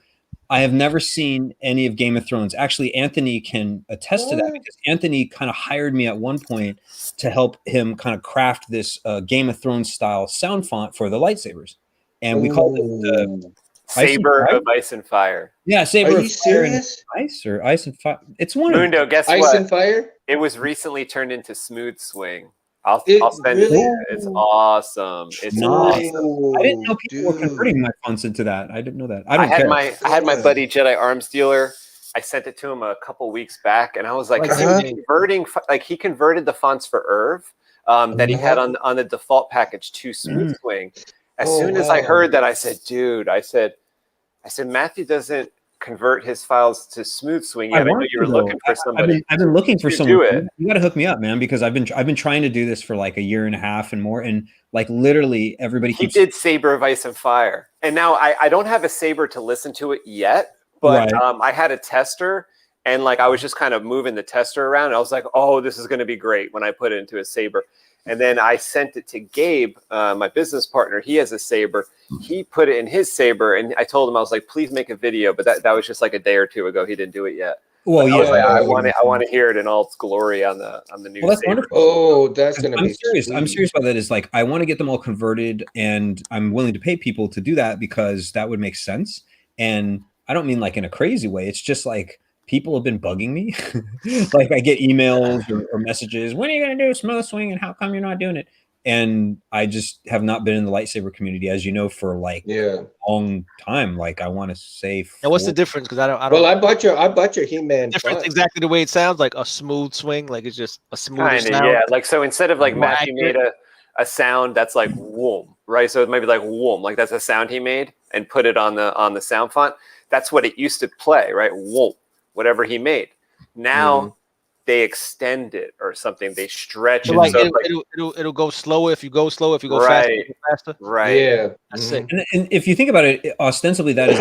I have never seen any of Game of Thrones. Actually, Anthony can attest to that because Anthony kind of hired me at one point to help him kind of craft this Game of Thrones style sound font for the lightsabers. And we called it Saber of Ice and Fire. Yeah, Saber of Fire and Ice or Ice and Fire. It's one Mundo, guess Ice what? and Fire? It was recently turned into Smooth Swing. I'll send it to you. It's awesome. It's awesome. I didn't know people were converting my fonts into that. I didn't know that. I had my buddy Jedi Arms Dealer. I sent it to him a couple weeks back, and I was like, he converted the fonts for Irv that he had on the default package to Smooth Swing. As soon as I heard that, I said, dude, I said, Matthew doesn't convert his files to Smooth Swing yet. I know you were looking for somebody. I've been looking for someone. Do it. You got to hook me up, man, because I've been trying to do this for like a year and a half and more, and like literally everybody. He did Saber of Ice and Fire, and now I don't have a Saber to listen to it yet, but I had a tester, and like I was just kind of moving the tester around, and I was like, oh, this is going to be great when I put it into a Saber. And then I sent it to Gabe, my business partner. He has a Saber. He put it in his Saber, and I told him, I was like, please make a video. But that was just like a day or two ago. He didn't do it yet. Well, yeah, I want to hear it in all its glory on the new. Well, that's Saber. wonderful. Oh, that's gonna be serious. sweet. I'm serious about that. Is like I want to get them all converted, and I'm willing to pay people to do that because that would make sense. And I don't mean like in a crazy way. It's just like people have been bugging me. Like I get emails or messages. When are you going to do Smooth Swing? And how come you're not doing it? And I just have not been in the lightsaber community, as you know, for like a long time. Like I want to say. Now, what's the difference? Because I don't. Well, I bought your He-Man. Difference exactly the way it sounds, like a smooth swing. Like it's just a smooth sound. Yeah. Like so, instead of like Matthew made a sound that's like whoom, right? So it might be like whoom, like that's a sound he made and put it on the sound font. That's what it used to play, right? Whoom. Whatever he made. Now they extend it or something. They stretch So it. like So it'll go slower if you go slow. If you go Right. faster, you go faster. right. Yeah. That's sick. And if you think about it, ostensibly that is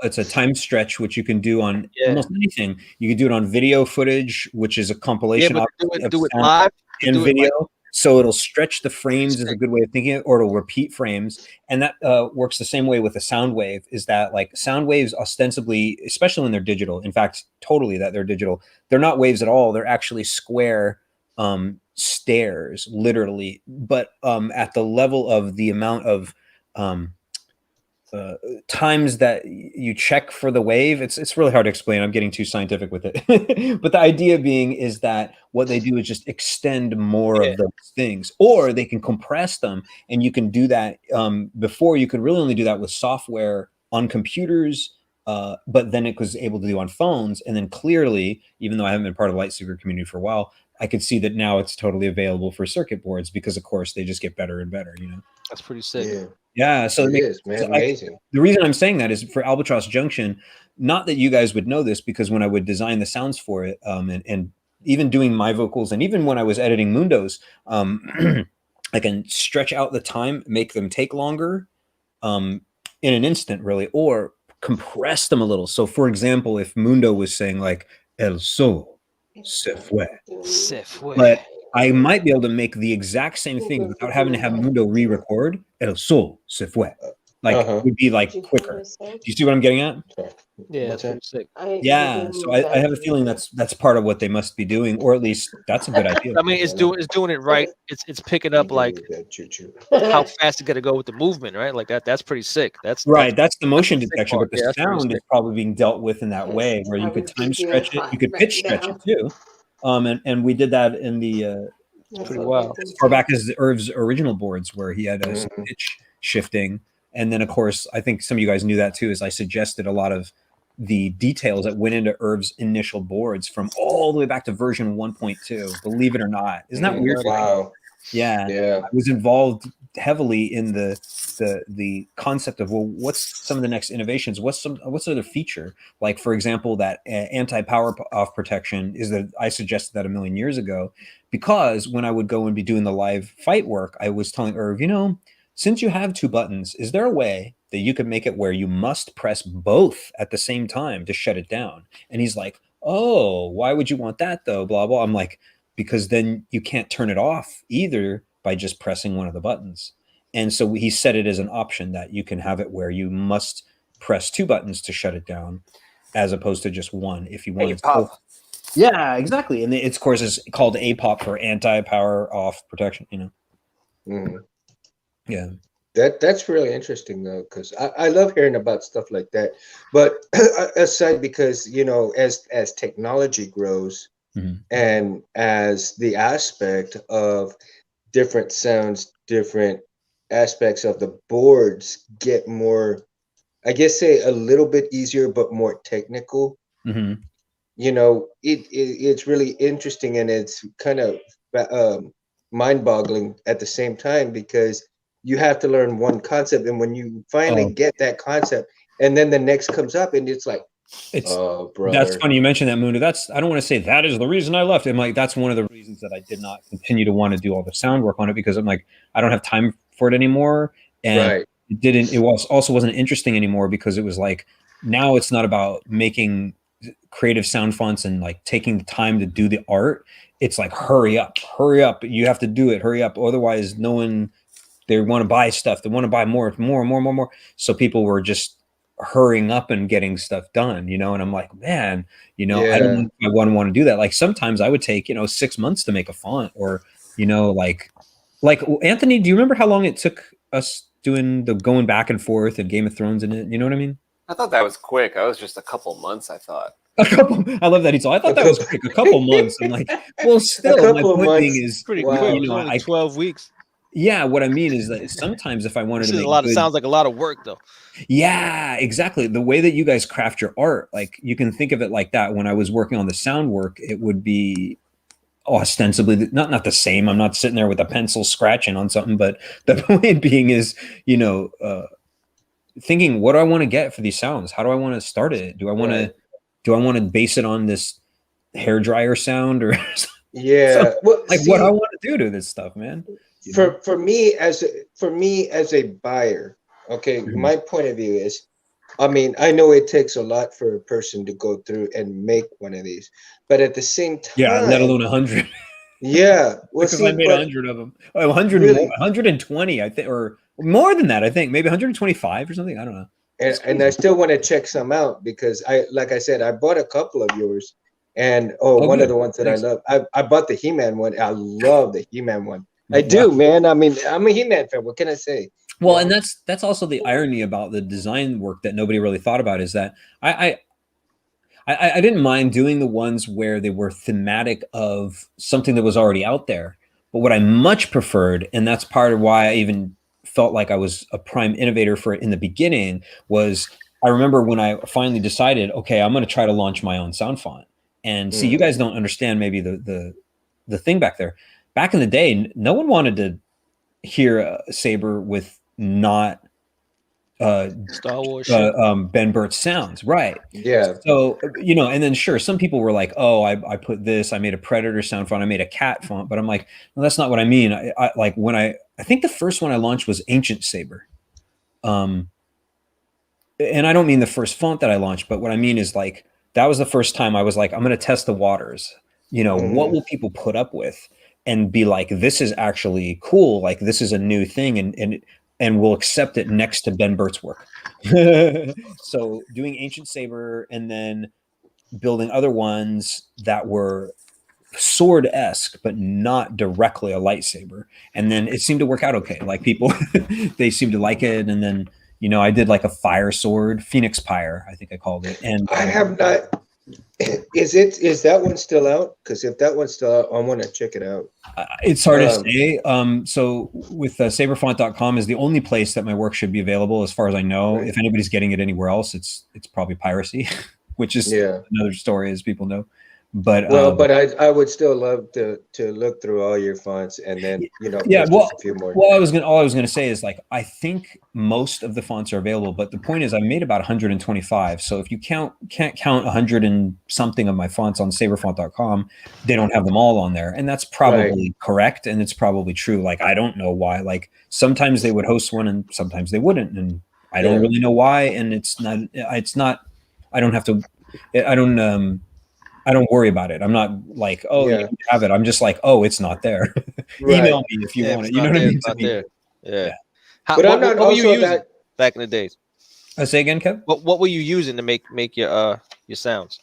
it's a time stretch, which you can do on almost anything. You can do it on video footage, which is a Yeah, compilation but of do it sound live. You and do it video. like, So it'll stretch the frames is a sick. good way of thinking it, or it'll repeat frames. And that works the same way with a sound wave, is that like sound waves ostensibly, especially when they're digital, in fact, totally that they're digital, they're not waves at all. They're actually square stairs, literally. But at the level of the amount of times that you check for the wave, it's really hard to explain. I'm getting too scientific with it. But the idea being is that what they do is just extend more of those things, or they can compress them. And you can do that. Before, you could really only do that with software on computers, but then it was able to do on phones. And then clearly, even though I haven't been part of the lightsaber community for a while, I could see that now it's totally available for circuit boards, because of course they just get better and better, you know? That's pretty sick. Yeah. Yeah, so It is, man. Amazing. the reason I'm saying that is for Albatross Junction, not that you guys would know this, because when I would design the sounds for it, and even doing my vocals, and even when I was editing Mundo's, I can stretch out the time, make them take longer, in an instant, really, or compress them a little. So, for example, if Mundo was saying like "El sol se fue," but I might be able to make the exact same thing without having to have Mundo re-record. El sol se fue. Like it would be like quicker. Do you see what I'm getting at? Yeah, that's pretty sick. Yeah. So I have a feeling that's part of what they must be doing, or at least that's a good idea. I mean, it's doing it right. It's picking up like how fast it got to go with the movement, right? Like that. That's pretty sick. Right. That's the motion the sick detection, part. but the sound is probably being dealt with in that way, where you could time stretch it, you could pitch stretch it too. And we did that in the pretty wild. as far back as the Irv's original boards, where he had some pitch shifting. And then, of course, I think some of you guys knew that too, is I suggested a lot of the details that went into Irv's initial boards from all the way back to version 1.2. Believe it or not. Isn't that weird? Wow. Yeah. I was involved heavily in the concept of, well, what's some of the next innovations? What's another feature? Like, for example, that anti-power off protection is that I suggested that a million years ago, because when I would go and be doing the live fight work, I was telling Irv, since you have two buttons, is there a way that you could make it where you must press both at the same time to shut it down? And he's like, oh, why would you want that though? Blah, blah. I'm like, because then you can't turn it off either by just pressing one of the buttons. And so he set it as an option that you can have it where you must press two buttons to shut it down, as opposed to just one if you want to. Yeah, exactly. And it's, of course, is called APOP for anti-power off protection, Yeah. That's really interesting though, because I love hearing about stuff like that. But aside, because as technology grows, and as the aspect of different sounds, different aspects of the boards get more, I guess, say a little bit easier but more technical, it's really interesting, and it's kind of mind-boggling at the same time, because you have to learn one concept, and when you finally get that concept, and then the next comes up, and it's like, oh, brother. That's funny you mentioned that, Mundo. I don't want to say that is the reason I left. I'm like, that's one of the reasons that I did not continue to want to do all the sound work on it, because I'm like, I don't have time for it anymore. And it wasn't interesting anymore, because it was like, now it's not about making creative sound fonts and like taking the time to do the art. It's like, hurry up, you have to do it, hurry up, otherwise no one, they want to buy stuff, they want to buy more. So people were just hurrying up and getting stuff done, and I'm like, man, I don't know if I want to do that. Like sometimes I would take 6 months to make a font, or like Anthony, do you remember how long it took us doing the going back and forth and Game of Thrones in it? You know what I mean? I thought that was quick. I was just a couple months, I thought. I love that. I thought that was quick. A couple months. I'm like, well, still, my point being is pretty quick. 12 weeks. Yeah, what I mean is that sometimes if I wanted to make sounds like a lot of work though. Yeah, exactly. The way that you guys craft your art, like you can think of it like that. When I was working on the sound work, it would be ostensibly not the same. I'm not sitting there with a pencil scratching on something, but the point being is, thinking, what do I want to get for these sounds? How do I want to start it? Do I want to base it on this hair dryer sound or yeah. Well, like see, what I want to do to this stuff, man. For me as a buyer, okay, my point of view is, I mean, I know it takes a lot for a person to go through and make one of these, but at the same time, yeah, let alone 100. Yeah, well, because see, I made 100 of them. 100 really, more, 120, I think, or more than that. I think maybe 125 or something. I don't know. and I still want to check some out because like I said, I bought a couple of yours, and one of the ones that I love. I bought the He-Man one. I love the He-Man one. I do, man. I mean, I'm a He-Man fan. What can I say? Well, and that's also the irony about the design work that nobody really thought about is that I didn't mind doing the ones where they were thematic of something that was already out there. But what I much preferred, and that's part of why I even felt like I was a prime innovator for it in the beginning, was I remember when I finally decided, okay, I'm going to try to launch my own sound font. And see, you guys don't understand maybe the thing back there. Back in the day, no one wanted to hear a Saber with not Star Wars shit. Ben Burtt's sounds, right? Yeah. So and then sure, some people were like, "Oh, I put this. I made a Predator sound font. I made a cat font." But I'm like, "No, that's not what I mean." I like when I think the first one I launched was Ancient Saber, and I don't mean the first font that I launched, but what I mean is like that was the first time I was like, "I'm going to test the waters." What will people put up with, and be like, "This is actually cool. Like this is a new thing," and we'll accept it next to Ben Burtt's work. So doing Ancient Saber and then building other ones that were sword-esque, but not directly a lightsaber. And then it seemed to work out okay. Like people, they seemed to like it. And then, I did like a fire sword, Phoenix Pyre, I think I called it. And I have not. Is that one still out? Because if that one's still out, I want to check it out. It's hard to say. So with saberfont.com is the only place that my work should be available, as far as I know. Right. If anybody's getting it anywhere else, it's probably piracy, which is another story, as people know. But but I would still love to look through all your fonts and then well, a few more. All I was gonna say is like I think most of the fonts are available, but the point is I made about 125. So if you can't count 100 and something of my fonts on saberfont.com, they don't have them all on there, and that's probably correct, and it's probably true. Like I don't know why. Like sometimes they would host one and sometimes they wouldn't, and I don't really know why. And it's not. I don't have to. I don't worry about it. I'm not like, you have it. I'm just like, it's not there. Email me if you want it. You know what I mean? It's not there. Yeah. But I'm not what were you using that back in the days? I say again, Kev. What were you using to make your sounds?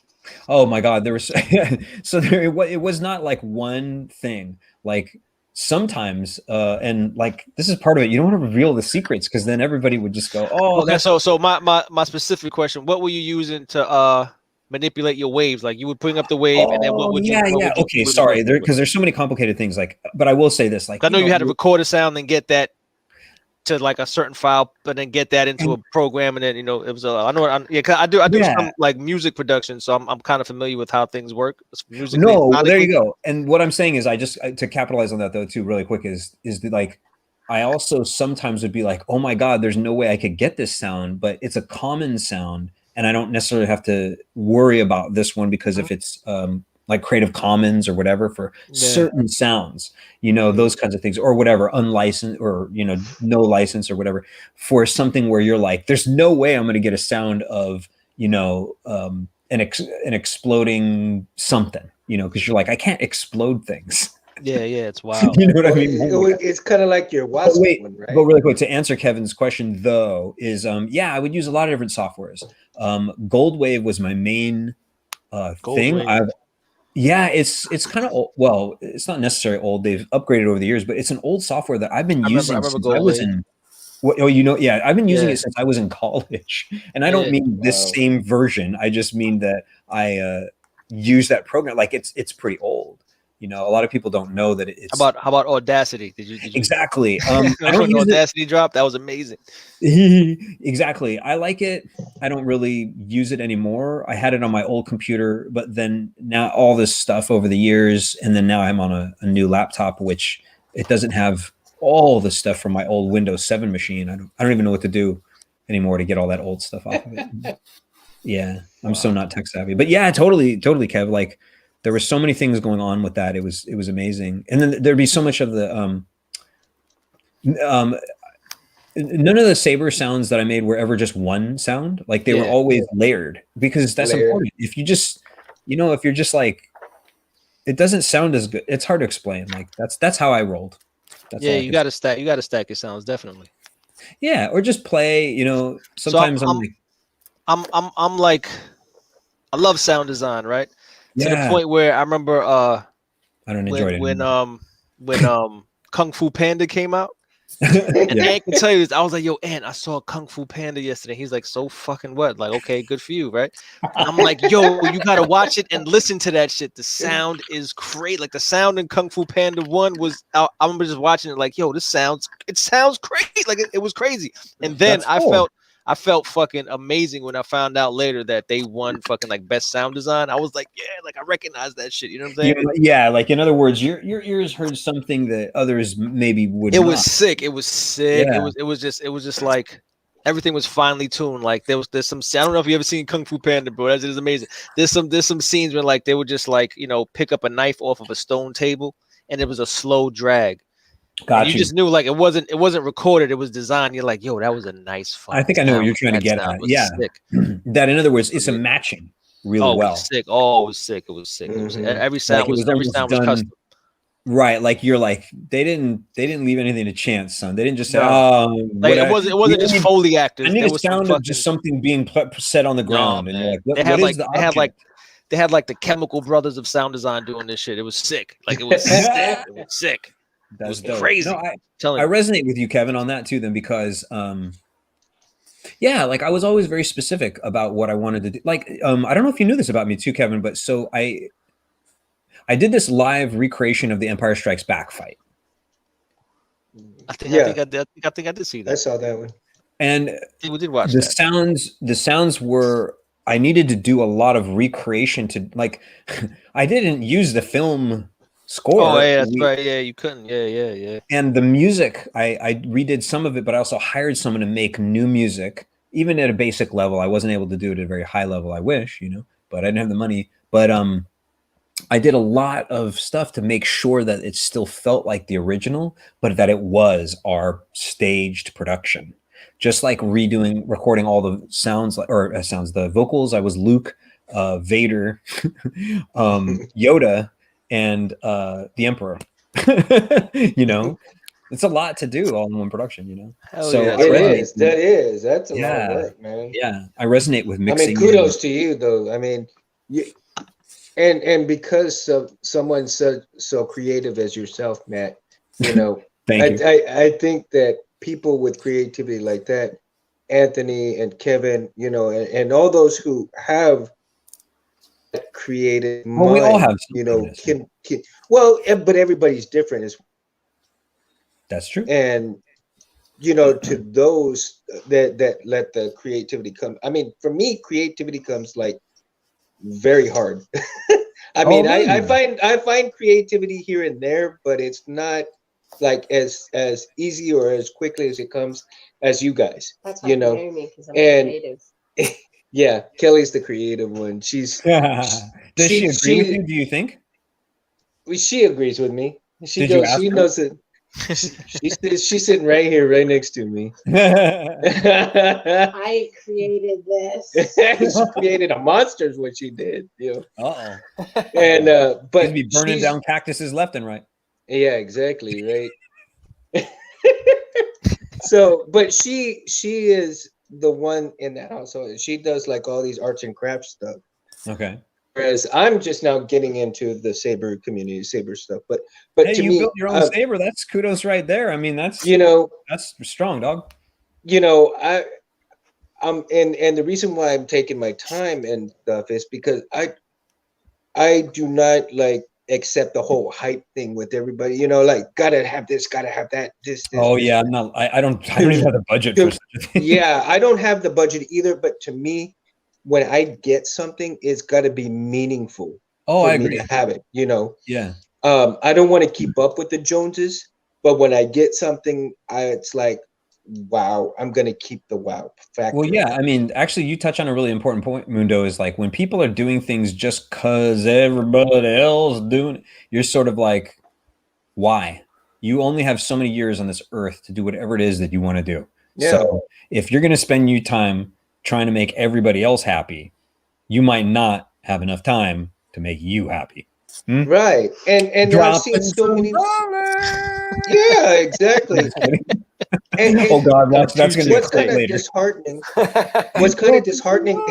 Oh my God, there was it was not like one thing. Like sometimes, and like this is part of it. You don't want to reveal the secrets because then everybody would just go, "Oh, okay." So my specific question: what were you using to manipulate your waves? Like you would bring up the wave, and then what would you? Okay, sorry, because there's so many complicated things. Like, but I will say this: like, I know you had to record a sound and get that to like a certain file, but then get that into a program, and then it was I know I do some like music production, so I'm kind of familiar with how things work. Music. Well, there you go. And what I'm saying is, I just to capitalize on that though too, really quick is like. I also sometimes would be like, oh my God, there's no way I could get this sound, but it's a common sound. And I don't necessarily have to worry about this one because if it's like Creative Commons or whatever for certain sounds, those kinds of things or whatever, unlicensed or, no license or whatever for something where you're like, there's no way I'm going to get a sound of, an exploding something, because you're like, I can't explode things. Yeah, it's wild. You know what I mean? It's kind of like your WASP one, right? But really quick, to answer Kevin's question, though, is I would use a lot of different softwares. Goldwave was my main thing. It's kind of old. Well, it's not necessarily old. They've upgraded over the years, but it's an old software that I've been using since I was in. I've been using it since I was in college, and I don't mean this same version. I just mean that I use that program. Like it's pretty old. A lot of people don't know that it's. How about Audacity? Did you exactly? I don't use Audacity drop. That was amazing. Exactly. I like it. I don't really use it anymore. I had it on my old computer, but then now all this stuff over the years, and then now I'm on a new laptop, which it doesn't have all the stuff from my old Windows 7 machine. I don't even know what to do anymore to get all that old stuff off of it. Yeah, I'm so not tech savvy, but yeah, totally, Kev. Like. there were so many things going on with that. It was amazing. And then there'd be so much of the none of the saber sounds that I made were ever just one sound. Like they were always layered, because that's important. If you just, if you're just like, it doesn't sound as good. It's hard to explain. Like that's how I rolled. That's you got to stack your sounds, definitely. Yeah, or just play. Sometimes so I'm like, I love sound design, right? To the point where I remember I don't enjoy it when Kung Fu Panda came out. And Ant can tell you this. I was like, yo, Ant, I saw Kung Fu Panda yesterday. He's like, so fucking what? Like, okay, good for you, right? And I'm like, yo, you gotta watch it and listen to that shit. The sound is great. Like the sound in Kung Fu Panda 1 was, I remember just watching it like, yo, it sounds great. Like it was crazy. And then I felt fucking amazing when I found out later that they won fucking like best sound design. I was like, yeah, like I recognize that shit. You know what I'm saying? Yeah, like in other words, your ears heard something that others maybe would. It was sick. It was sick. Yeah. It was just like everything was finely tuned. Like there's some. I don't know if you ever seen Kung Fu Panda, bro. That is amazing. There's some scenes where like they would just like pick up a knife off of a stone table and it was a slow drag. You just knew like it wasn't recorded, it was designed. You're like, yo, that was a nice fun. I think I know what you're trying to get at. Yeah. Sick. That in other words, it's a matching really well. It was sick. Oh, it was sick. It was sick. It was, every sound was custom. Right. Like you're like, they didn't leave anything to chance, son. They didn't just say, like it wasn't just Foley actors. I need a sound of just something being set on the ground. And you're like, what is the object? They had like the Chemical Brothers of sound design doing this shit. It was sick. Like it was sick. It was sick. That's crazy. No, I resonate with you, Kevin, on that too. Then because, like I was always very specific about what I wanted to do. Like, I don't know if you knew this about me too, Kevin, but so I did this live recreation of the Empire Strikes Back fight. I think I did see that. I saw that one, and we did watch the sounds. The sounds were. I needed to do a lot of recreation to like. I didn't use the film score. Oh yeah, that's right. Yeah, you couldn't. Yeah. And the music, I redid some of it, but I also hired someone to make new music, even at a basic level. I wasn't able to do it at a very high level. I wish, but I didn't have the money. But I did a lot of stuff to make sure that it still felt like the original, but that it was our staged production. Just like recording all the sounds, the vocals. I was Luke, Vader, Yoda, and the Emperor. It's a lot to do all in one production. So yeah, that's a lot of work, man. Yeah, I resonate with mixing. I mean, kudos to you, though. I mean, and because of someone so creative as yourself, Matt, Thank you. I think that people with creativity like that, Anthony and Kevin, and all those who have creative mind, we all have but everybody's different. That's true. And to those that let the creativity come. I mean, for me, creativity comes like very hard. I find creativity here and there, but it's not like as easy or as quickly as it comes as you guys. That's why you marry me, because I'm creative. Yeah, Kelly's the creative one. Does she agree with you? Do you think? She agrees with me. She knows it. She's sitting right here, right next to me. I created this. She created a monster, is what she did. And but she'd be burning down cactuses left and right. Yeah, exactly, right. So, but she is the one in the household. She does like all these arts and crafts stuff. Okay. Whereas I'm just now getting into the saber community, saber stuff. But hey, to you me, built your own saber. That's kudos right there. I mean, that's that's strong, dog. And the reason why I'm taking my time and stuff is because I do not like accept the whole hype thing with everybody. Like gotta have this, gotta have that. This yeah, I'm not. I don't even have the budget for such a thing. Yeah, I don't have the budget either. But to me, when I get something, it's got to be meaningful. Oh, I agree. To have it, Yeah. I don't want to keep up with the Joneses, but when I get something, it's like wow. I'm gonna keep the wow factor. Well, yeah, I mean, actually, you touch on a really important point, Mundo, is like when people are doing things just because everybody else is doing it, you're sort of like, why? You only have so many years on this earth to do whatever it is that you want to do. Yeah. So if you're going to spend your time trying to make everybody else happy, you might not have enough time to make you happy. Right. And I've seen so many. Yeah, exactly. And oh God, that's going to be what's kind of disheartening. What's kind of disheartening.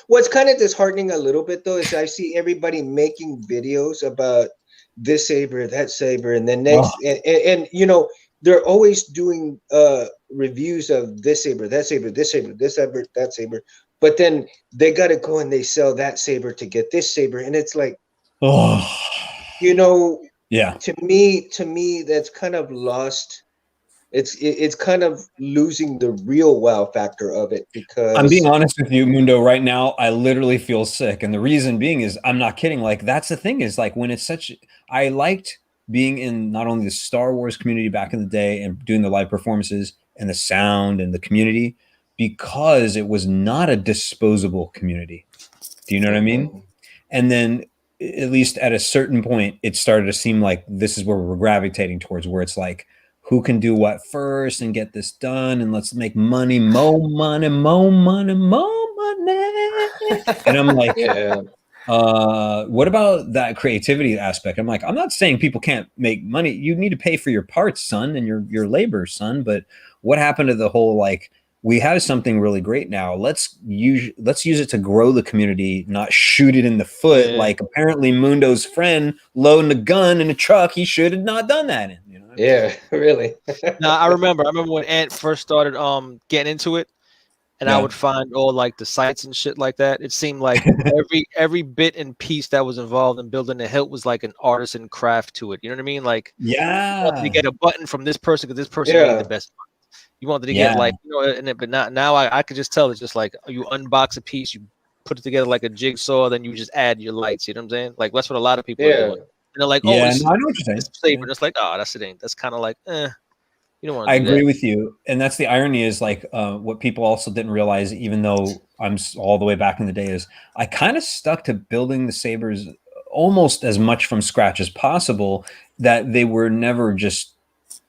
What's kind of disheartening a little bit though is I see everybody making videos about this saber, that saber, and then next, and you know, they're always doing reviews of this saber, that saber, this saber, this saber, that saber, but then they got to go and they sell that saber to get this saber, and it's like, you know, yeah. To me, that's kind of lost. It's kind of losing the real wow factor of it, because I'm being honest with you, Mundo, right now, I literally feel sick. And the reason being is I'm not kidding. Like, that's the thing is like when it's such, I liked being in not only the Star Wars community back in the day and doing the live performances and the sound and the community, because it was not a disposable community. Do you know what I mean? And then at least at a certain point, it started to seem like this is where we're gravitating towards, where it's like, who can do what first and get this done, and let's make money, more money, more money, more money. And I'm like, what about that creativity aspect? I'm like, I'm not saying people can't make money. You need to pay for your parts, son, and your labor, son. But what happened to the whole like, we have something really great now. Let's use it to grow the community, not shoot it in the foot. Like apparently Mundo's friend loading a gun in a truck. He should have not done that. You know? Yeah, really. No, I remember when Ant first started getting into it, and I would find all like the sites and shit like that. It seemed like every bit and piece that was involved in building the hilt was like an artisan craft to it. You know what I mean? Like, you wanted to get a button from this person because this person made the best button. You wanted to get like, you know, but now I could just tell it's just like you unbox a piece, you put it together like a jigsaw, then you just add your lights. You know what I'm saying? Like that's what a lot of people are doing. And they're like, oh, I know what you're saying. Saber. It's like, oh, that's kind of like, you don't want to. I agree with you, and that's the irony is like what people also didn't realize, even though I'm all the way back in the day, is I kind of stuck to building the sabers almost as much from scratch as possible. That they were never just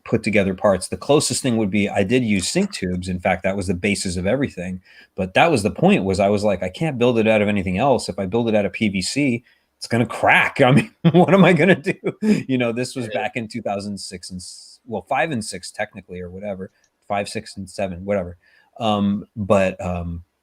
put together parts. The closest thing would be I did use sync tubes. In fact, that was the basis of everything. But that was the point. Was I was like, I can't build it out of anything else. If I build it out of PVC, it's gonna crack. I mean, what am I gonna do? You know, this was back in 2006 and. Well, 5 and 6 technically, or whatever, 5, 6, and 7, whatever.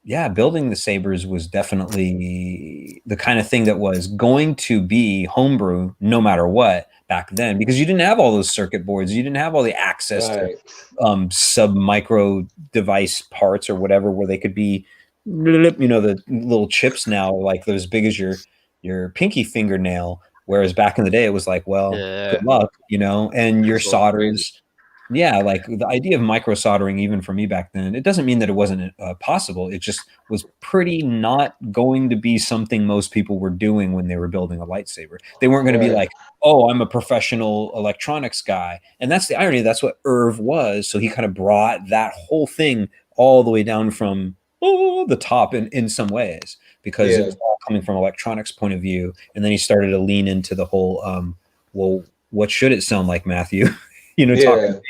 Yeah, building the sabers was definitely the kind of thing that was going to be homebrew no matter what back then, because you didn't have all those circuit boards, you didn't have all the access to sub micro device parts or whatever, where they could be, you know, the little chips now like they're as big as your pinky fingernail. Whereas back in the day, it was like, well, good luck, you know, and your solders. Yeah, like the idea of micro soldering, even for me back then, it doesn't mean that it wasn't possible. It just was pretty not going to be something most people were doing when they were building a lightsaber. They weren't going to be like, oh, I'm a professional electronics guy. And that's the irony. That's what Irv was. So he kind of brought that whole thing all the way down from the top in some ways, because it was all coming from electronics point of view. And then he started to lean into the whole, well, what should it sound like, Matthew? You know, talking.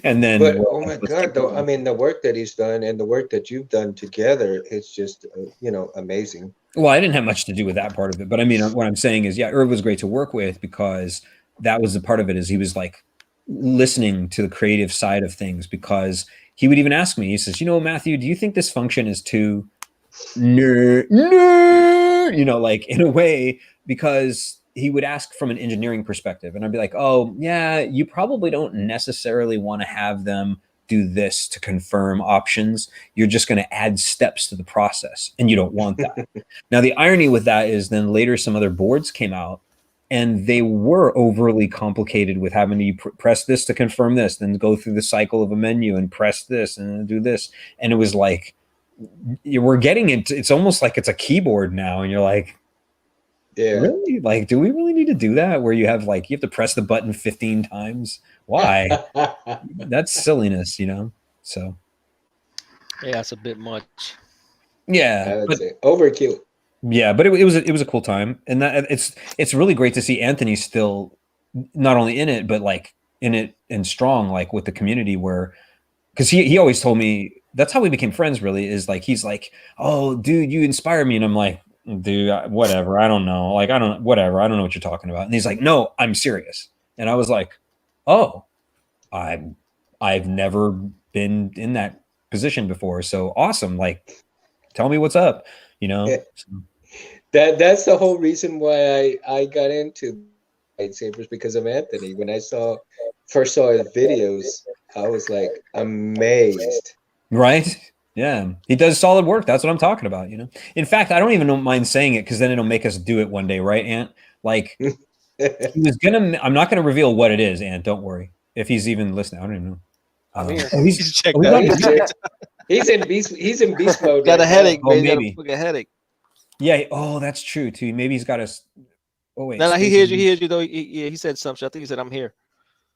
And then, but oh my God, though, I mean, the work that he's done and the work that you've done together, it's just, you know, amazing. Well, I didn't have much to do with that part of it, but I mean, what I'm saying is, yeah, Irv was great to work with, because that was the part of it, is he was like listening to the creative side of things, because he would even ask me, he says, you know, Matthew, do you think this function is too nerd, you know, like in a way, because he would ask from an engineering perspective, and I'd be like, oh yeah, you probably don't necessarily want to have them do this to confirm options. You're just going to add steps to the process, and you don't want that. Now, the irony with that is then later some other boards came out, and they were overly complicated with having to press this to confirm this, then go through the cycle of a menu and press this and do this. And it was like, we're getting it. It's almost like it's a keyboard now. And you're like, Really? Like, do we really need to do that? Where you have to press the button 15 times? Why? That's silliness, So yeah, that's a bit much. Yeah, I would say overkill. Yeah, but it was a cool time, and that it's really great to see Anthony still not only in it, but in it and strong, with the community, where because he always told me that's how we became friends. Really, is he's like, oh, dude, you inspire me, and I'm like, dude, whatever, I don't know, I don't know what you're talking about, and he's like, no, I'm serious, and I was like, oh, I've never been in that position before, so awesome, tell me what's up, That's the whole reason why I got into lightsabers, because of Anthony. When I first saw his videos, I was like amazed. Right? Yeah, he does solid work. That's what I'm talking about. In fact, I don't even mind saying it because then it'll make us do it one day, right, Ant? He was gonna. I'm not gonna reveal what it is, Ant. Don't worry. If he's even listening, I don't even know. He's in beast mode. Got a headache. Oh, maybe. Got a headache. Yeah. Oh, that's true too. Maybe he's got a. Oh wait. No, he hears you. He hears you though. He said something. I think he said, "I'm here."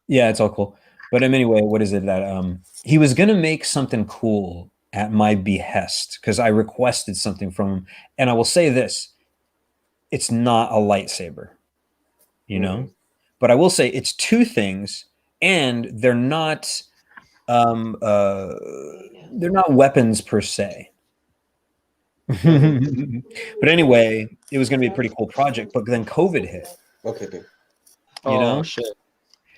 Yeah, it's all cool. But anyway, what is it that he was gonna make something cool at my behest because I requested something from him, and I will say this: it's not a lightsaber, but I will say it's two things, and they're not weapons per se. But anyway, it was going to be a pretty cool project, but then COVID hit. Okay, dude. Shit.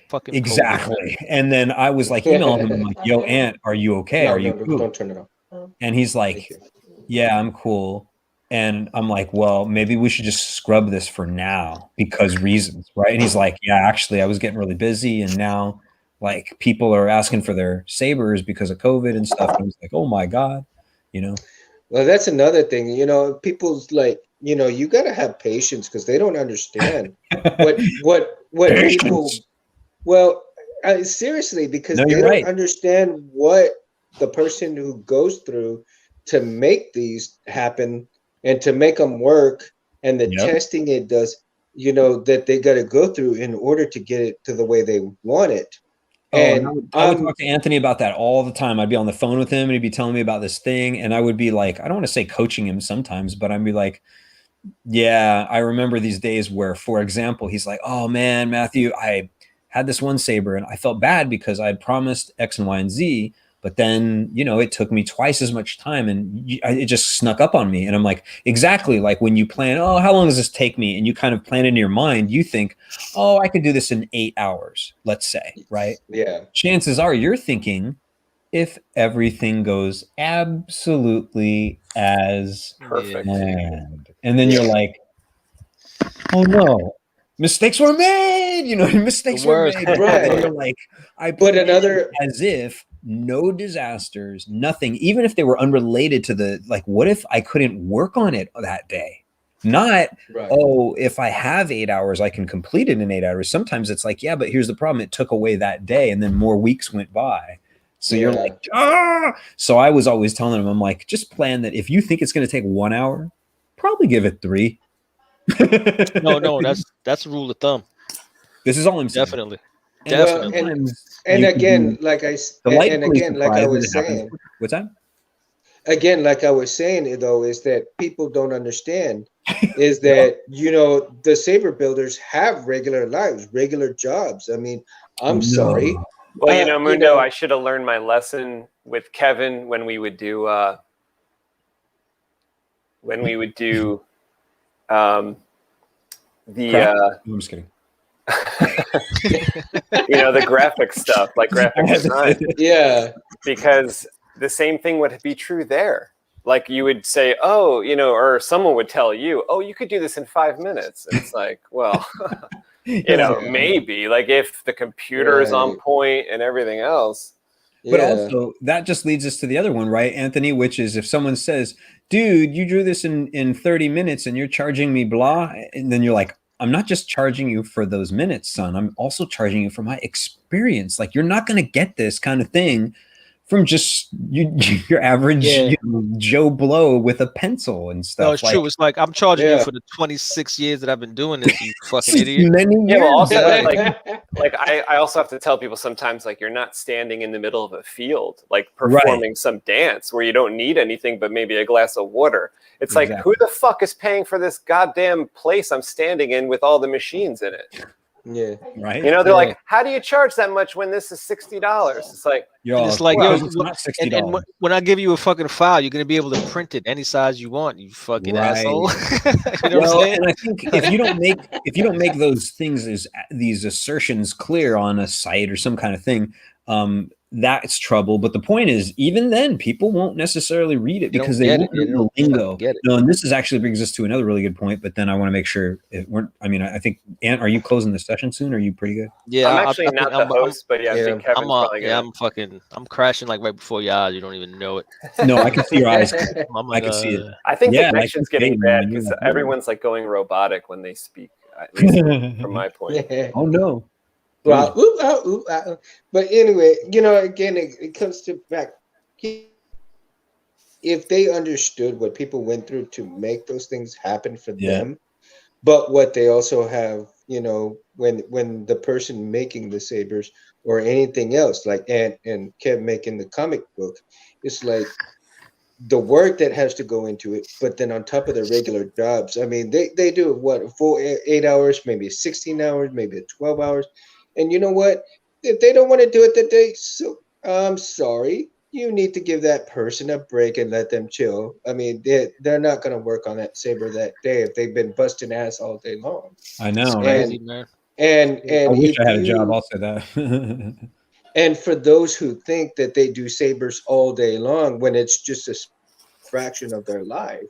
Fucking exactly. COVID. And then I was emailing him, I'm like, yo, Ant, are you okay? No, are you cool? Don't turn it off. And he's like, yeah, I'm cool. And I'm like, well, maybe we should just scrub this for now because reasons, right? And he's like, yeah, actually, I was getting really busy, and now people are asking for their sabers because of COVID and stuff. And I was like, oh my God, Well, that's another thing, people's you got to have patience because they don't understand what people, well, seriously, because they don't understand what the person who goes through to make these happen and to make them work, and the testing it does, that they got to go through in order to get it to the way they want it. And I would talk to Anthony about that all the time. I'd be on the phone with him and he'd be telling me about this thing. And I would be like, I don't want to say coaching him sometimes, but I'd be like, yeah, I remember these days where, for example, he's like, oh man, Matthew, I had this one saber and I felt bad because I had promised X and Y and Z, but then, it took me twice as much time and it just snuck up on me. And I'm like, exactly. When you plan, oh, how long does this take me? And you kind of plan in your mind, you think, oh, I could do this in 8 hours, let's say, right? Yeah. Chances are you're thinking, if everything goes absolutely as perfect planned. And then you're like, oh no, mistakes were made, mistakes were made. Right. You're like, I put another as if no disasters, nothing, even if they were unrelated to the, what if I couldn't work on it that day? Not, oh, if I have 8 hours, I can complete it in 8 hours. Sometimes it's yeah, but here's the problem. It took away that day and then more weeks went by. So you're like, ah! So I was always telling him, I'm like, just plan that if you think it's going to take 1 hour, probably give it 3. No, that's a rule of thumb. This is all I'm saying. Definitely. And again, like I was saying, what's that? Again, like I was saying, though, is that people don't understand is that, the saber builders have regular lives, regular jobs. I mean, I'm sorry. Well, Mundo, I should have learned my lesson with Kevin when we would do the I'm just kidding. The graphic stuff, graphic design. Yeah. Because the same thing would be true there. You would say, oh, or someone would tell you, oh, you could do this in 5 minutes. And it's well, maybe if the computer is on point and everything else. But also that just leads us to the other one, right, Anthony? Which is if someone says, dude, you drew this in 30 minutes and you're charging me blah. And then you're like, I'm not just charging you for those minutes, son. I'm also charging you for my experience. You're not going to get this kind of thing from just your average Joe Blow with a pencil and stuff. No, it's true. It's like I'm charging you for the 26 years that I've been doing this, you fucking idiot. Yeah, well, also I also have to tell people sometimes, like, you're not standing in the middle of a field, like performing some dance where you don't need anything but maybe a glass of water. It's like, who the fuck is paying for this goddamn place I'm standing in with all the machines in it? Yeah. Right. You know, they're like, how do you charge that much when this is $60? It's like, it's like, yo, it's not $60. And when I give you a fucking file, you're gonna be able to print it any size you want, you fucking asshole. You know what I'm saying? And I think if you don't make those things as these assertions clear on a site or some kind of thing, that's trouble. But the point is, even then, people won't necessarily read it because they won't know the lingo. No, and this is actually brings us to another really good point. But then I want to make sure it weren't. I mean, I think, Ant, are you closing the session soon? Are you pretty good? Yeah, I'm actually not the host, but I think Kevin's probably good. I'm crashing like right before your eyes. You don't even know it. No, I can see your eyes. I can see it. I think the connection's getting bad because everyone's like going robotic when they speak. At least from my point. Oh no. Well, but anyway, you know, again, it comes to back. If they understood what people went through to make those things happen for them, but what they also have, you know, when the person making the sabers or anything else, like Ant and Kev making the comic book, it's like the work that has to go into it, but then on top of their regular jobs, I mean, they do what, a full 8 hours, maybe 16 hours, maybe 12 hours. And you know what? If they don't want to do it that day, so I'm sorry. You need to give that person a break and let them chill. I mean, they're not going to work on that saber that day if they've been busting ass all day long. I know, right? And I wish I had a job. I'll say that. And for those who think that they do sabers all day long when it's just a fraction of their life.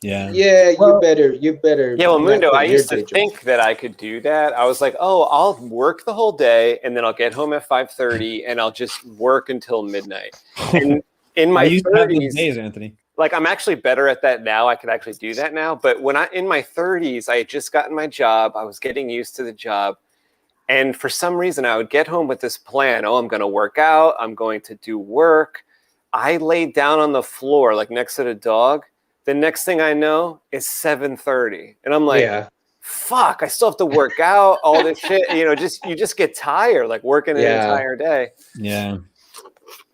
Yeah. You better. Yeah, well, Mundo, I used to think that I could do that. I was like, oh, I'll work the whole day and then I'll get home at 5:30 and I'll just work until midnight. And in my 30s, days, Anthony. Like, I'm actually better at that now. I could actually do that now. But when in my 30s, I had just gotten my job. I was getting used to the job. And for some reason, I would get home with this plan. Oh, I'm going to work out. I'm going to do work. I laid down on the floor, like next to the dog. The next thing I know is 7:30. And I'm like, fuck, I still have to work out, all this shit. You know, you just get tired, like working an entire day. Yeah.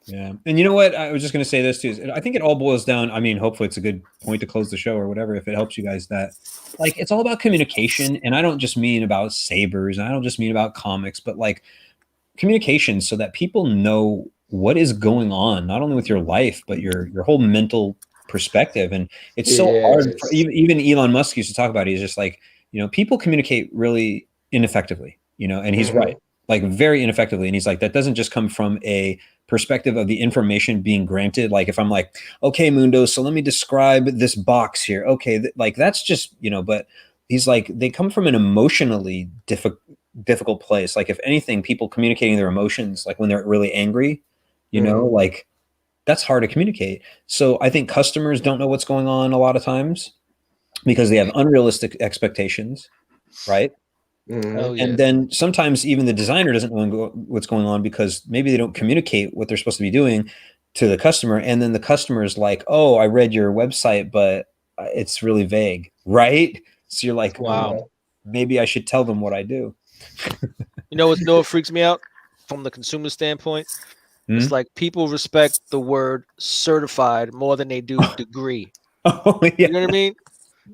Yeah. And you know what? I was just going to say this too. Is I think it all boils down. I mean, hopefully it's a good point to close the show or whatever, if it helps you guys, that like, it's all about communication. And I don't just mean about sabers. And I don't just mean about comics, but like communication so that people know what is going on, not only with your life, but your whole mental perspective. And it's so hard for, even Elon Musk used to talk about it. He's just like, you know, people communicate really ineffectively, you know, and he's right, like very ineffectively. And he's like, that doesn't just come from a perspective of the information being granted. Like if I'm like, okay, Mundo, so let me describe this box here. Okay. Like that's just, you know, but he's like, they come from an emotionally difficult place. Like if anything, people communicating their emotions, like when they're really angry, you know, like that's hard to communicate. So I think customers don't know what's going on a lot of times because they have unrealistic expectations, right? And then sometimes even the designer doesn't know what's going on because maybe they don't communicate what they're supposed to be doing to the customer. And then the customer is like, oh, I read your website, but it's really vague, right? So you're like, wow, maybe I should tell them what I do. You know what freaks me out from the consumer standpoint? It's like people respect the word certified more than they do degree. Oh, yeah. You know what I mean?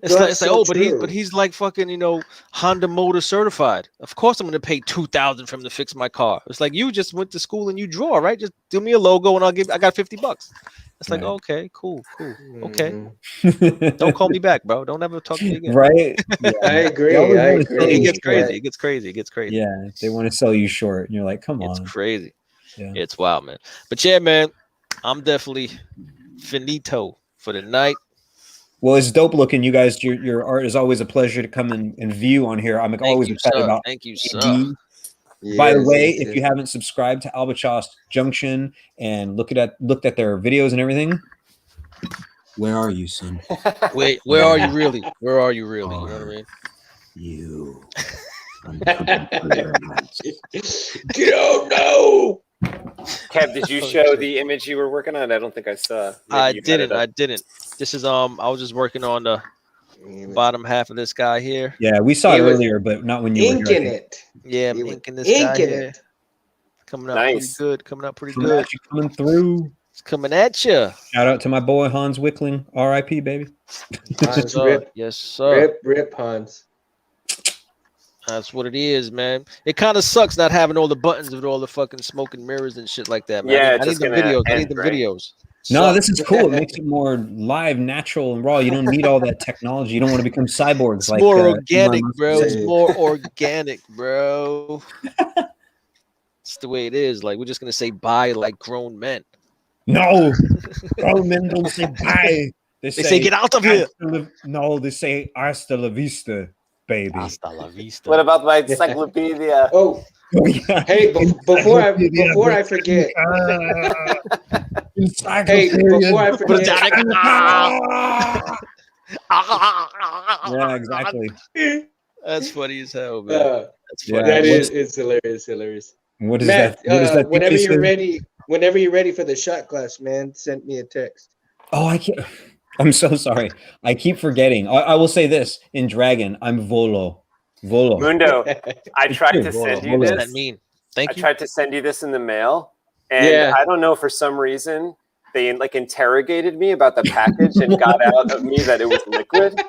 It's like oh, but he's like fucking, you know, Honda Motor certified. Of course I'm gonna pay $2,000 for him to fix my car. It's like you just went to school and you draw, right? Just do me a logo and I got $50. It's like, okay, cool. Okay. Don't call me back, bro. Don't ever talk to me again. Right? Yeah. I agree. It gets crazy. It gets crazy. Yeah, they want to sell you short, and you're like, come on. It's crazy. Yeah. It's wild, man. But yeah, man, I'm definitely finito for the night. Well, it's dope looking. You guys, your art is always a pleasure to come and view on here. I'm always excited about. Thank you, sir. By the way, if you haven't subscribed to Albatross Junction and looked at their videos and everything, where are you, son? Wait, where are you really? Where are you really? You know what I mean? You. Get out now. Kev, did you show the image you were working on? I don't think I saw. I didn't. This is I was just working on the bottom half of this guy here. Yeah, we saw it earlier, but not when you were inking it. Yeah, I'm inking this guy here. Coming up pretty good. Coming up pretty good. Coming through. It's coming at you. Shout out to my boy Hans Wickling, R.I.P. baby. Hans, rip. Yes, sir. Rip, Hans. That's what it is, man. It kind of sucks not having all the buttons with all the fucking smoke and mirrors and shit like that, man. Yeah, I need the videos. I need the videos. No, this is cool. It makes it more live, natural, and raw. You don't need all that technology. You don't want to become cyborgs. It's like more organic, bro. It's more organic, bro. It's the way it is. Like, we're just gonna say bye like grown men. No, grown men don't say bye. They say get out of here. No, they say hasta la vista, baby. Hasta la vista. What about my encyclopedia? Oh, yeah. Hey, before I forget. Hey, before I forget. Yeah, exactly. That's funny as hell, man. That's funny. That is, it's hilarious. What is Matt, that? Whenever you're ready for the shot glass, man, send me a text. Oh, I can't. I'm so sorry. I keep forgetting. I will say this in Dragon. I'm Volo. Mundo, I tried to send you this. What does that mean? Thank you. I tried to send you this in the mail, and I don't know, for some reason they like interrogated me about the package and got out of me that it was liquid,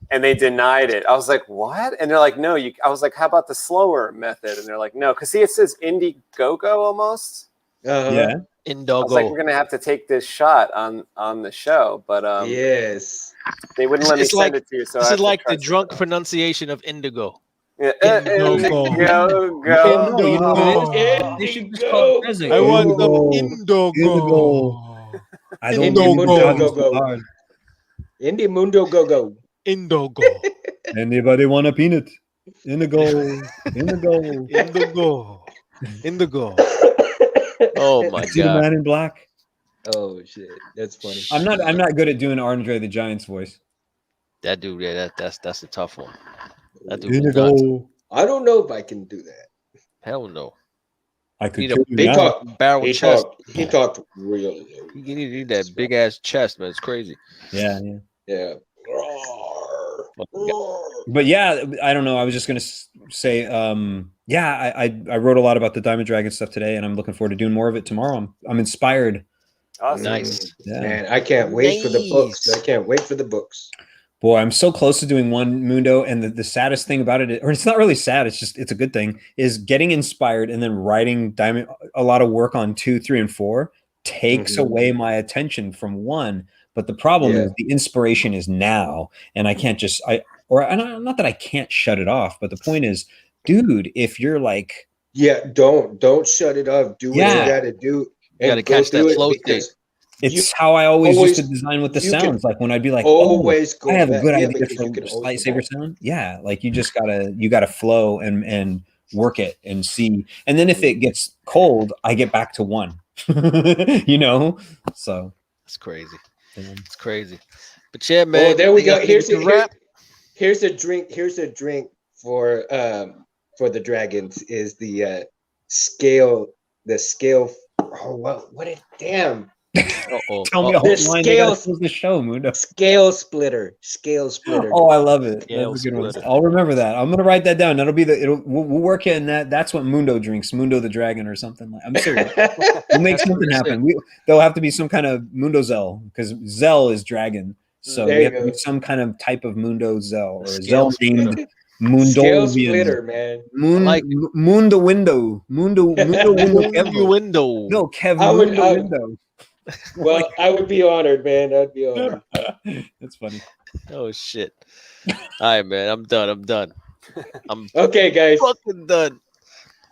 and they denied it. I was like, what? And they're like, no. I was like, how about the slower method? And they're like, no, because see, it says Indiegogo almost. Yeah. Indiegogo. I was like, we're gonna have to take this shot on the show, but yes, they wouldn't let me send it to you. So this is like the drunk pronunciation of indigo. Yeah, Indiegogo. They should just call it present. I want some Indiegogo. I don't know. Indie Mundo Go. Indigo. Anybody want a peanut? Indigo. Oh my god! Man in Black. Oh shit, that's funny. I'm not good at doing Andre the Giant's voice. That dude, yeah, that's a tough one. That dude Indigo. I don't know if I can do that. Hell no. I could. Need a big barrel chest. He talked real low. You need that big ass chest, man. It's crazy. Yeah. But yeah, I don't know. I was just gonna say, I wrote a lot about the Diamond Dragon stuff today, and I'm looking forward to doing more of it tomorrow. I'm inspired. Awesome. Nice. Yeah. Man, I can't wait for the books. Boy, I'm so close to doing one, Mundo, and the saddest thing about it, or it's not really sad, it's a good thing, is getting inspired and then writing Diamond. A lot of work on 2, 3, and 4 takes away my attention from 1. But the problem is the inspiration is now, and I can't just not that I can't shut it off, but the point is, dude, if you're like, don't shut it off. Do what you got to do. You got to catch that flow state. It's how I always used to design with the sounds. Like when I'd be like, I have a good idea for lightsaber sound. Yeah, like you just gotta flow and work it and see. And then if it gets cold, I get back to 1. So it's crazy. It's crazy. But yeah, man. Oh, there we go. Here's a drink. Here's a drink for the dragons. Is the scale. The scale. Oh, what a damn. Tell me a whole line. The show, Mundo. Scale splitter. Oh, I love it. That's a good one. I'll remember that. I'm gonna write that down. That'll be we'll work in that. That's what Mundo drinks. Mundo the Dragon or something. I'm serious. We'll make something happen. There'll have to be some kind of Mundo Zell, because Zell is dragon. So we have to be some kind of type of Mundo Zell or Zell named Mundo. Scale splitter, man. Mundo window. Mundo window. No, Kev. Mundo window. Well, I would be honored, man. I'd be honored. That's funny. Oh shit! All right, man. I'm done. I'm okay, guys. Fucking done.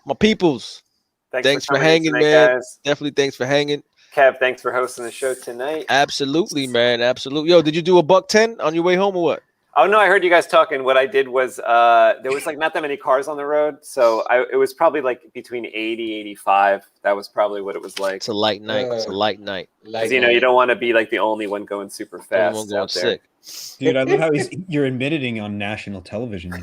My peoples. Thanks for hanging, tonight, man. Guys. Definitely thanks for hanging. Kev, thanks for hosting the show tonight. Absolutely, man. Absolutely. Yo, did you do a $110 on your way home or what? Oh no, I heard you guys talking. What I did was there was like not that many cars on the road, so it was probably like between 80, 85. That was probably what it was like. It's a light night. It's a light night. Because you don't want to be like the only one going super fast out there. Sick. Dude, I love how you're admitting on national television.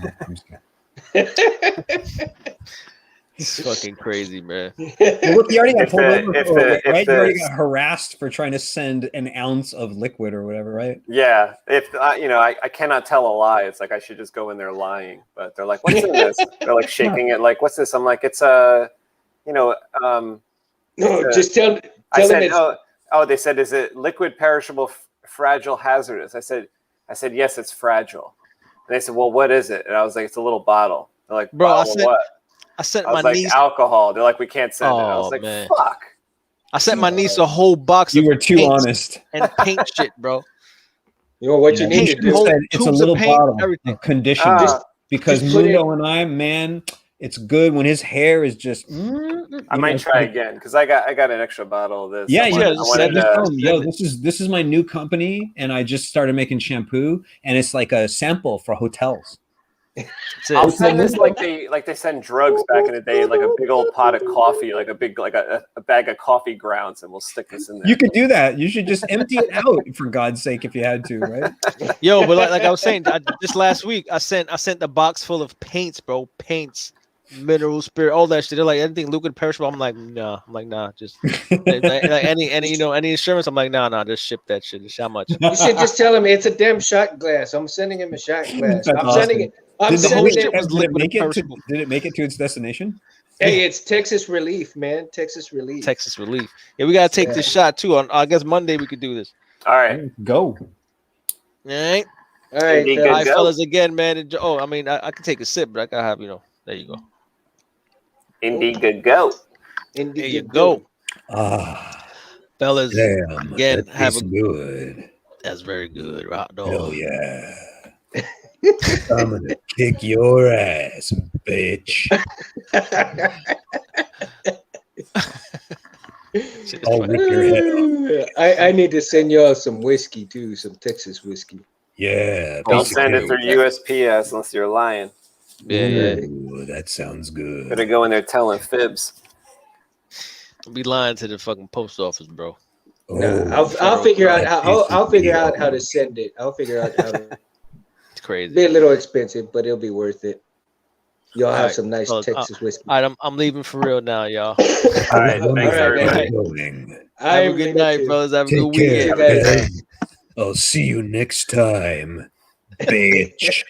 It's fucking crazy, man. Well, look, you already got pulled over if for it, the- right? if You already the- got harassed for trying to send an ounce of liquid or whatever, right? Yeah, if I cannot tell a lie. It's like I should just go in there lying. But they're like, "What's in this?" They're like shaking it, like, "What's this?" I'm like, "It's a, No, just tell I them said, it's oh, they said, "Is it liquid, perishable, fragile, hazardous?" I said, "Yes, it's fragile." And they said, "Well, what is it?" And I was like, "It's a little bottle." They're like, Bro, "Bottle of what?" I sent I was my like, niece. "Alcohol." They're like, "We can't send it." I was Oh, like, man. "Fuck." I sent my niece a whole box You of were too paints honest. and paint shit, bro. you know what you Yeah, need you to should do. have said it's a Tubes of little paint, bottle everything. of conditioner. Ah. Because just put Mundo and I, man, it's good when his hair is just. I might try again because I got an extra bottle of this. Yeah, I just wanted tell to. him, yo, this is my new company, and I just started making shampoo, and it's like a sample for hotels. I'll send this like they send drugs back in the day, like a big old pot of coffee, like a big a bag of coffee grounds, and we'll stick this in there. You could do that. You should just empty it out for God's sake if you had to, right? Yo, but like I was saying, just last week, I sent the box full of paints, bro. Paints, mineral spirit, all that shit. They're like anything liquid perishable. I'm like, nah, just like any any insurance. I'm like, nah, just ship that shit. Just how much? You should just tell him it's a damn shot glass. I'm sending him a shot glass. That's I'm awesome. sending it. I'm Did the sending whole it. shit was liquid Did perishable. it make it to its destination? Hey, it's Texas Relief, man. Texas Relief. Texas Relief. Yeah, we gotta take this shot too. On I guess Monday we could do this. All right, Go. All right, All right, Indeed, all good right, go. fellas. Again, man. I mean, I can take a sip, but I gotta have There you go. indeed, good go. There you go, fellas. Damn. Again, have a good. that's very good, rock dog. Hell yeah. I'm gonna kick your ass, bitch. Shit is I'll funny. rip your head off. I need to send y'all some whiskey too, some Texas whiskey. Yeah. Don't piece of send it cake. through USPS unless you're lying. Yeah. Ooh, that sounds good. Better go in there telling fibs. I'll be lying to the fucking post office, bro. Nah, I'll figure out how I'll figure out how to send it. I'll figure out how to. It's crazy. Be a little expensive, but it'll be worth it. Y'all have Alright, some nice fellas, Texas whiskey. All right, I'm leaving for real now, y'all. All right, All thanks, right, everybody. man. Have a good night, fellas. Have a good Take care, weekend. guys. I'll see you next time, bitch.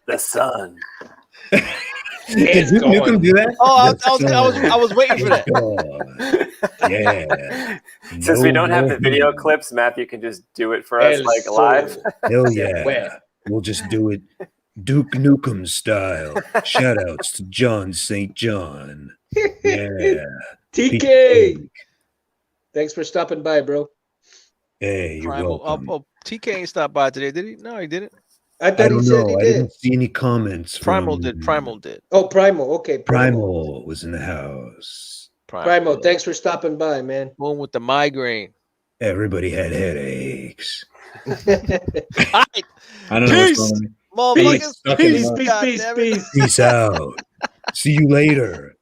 The sun. Did Duke Nukem do that? Oh, The I was waiting for that. sun. Yeah. Since we don't have the video clips, Matthew can just do it for us El like Sol. live. Hell Where? yeah. We'll just do it Duke Nukem style. Shout outs to John St. John. Yeah. TK. Thanks for stopping by, bro. Hey, you're welcome. Oh, TK ain't stopped by today, did he? No, he didn't. I I thought he don't said he know. I did. didn't see any comments. Primal from- did. Primal did. Oh, Primal. Okay, Primal was in the house. Primal, thanks for stopping by, man. One with the migraine. Everybody had headaches. All right, I don't know what's wrong with me. motherfuckers. Peace. God damn it. Peace out. See you later.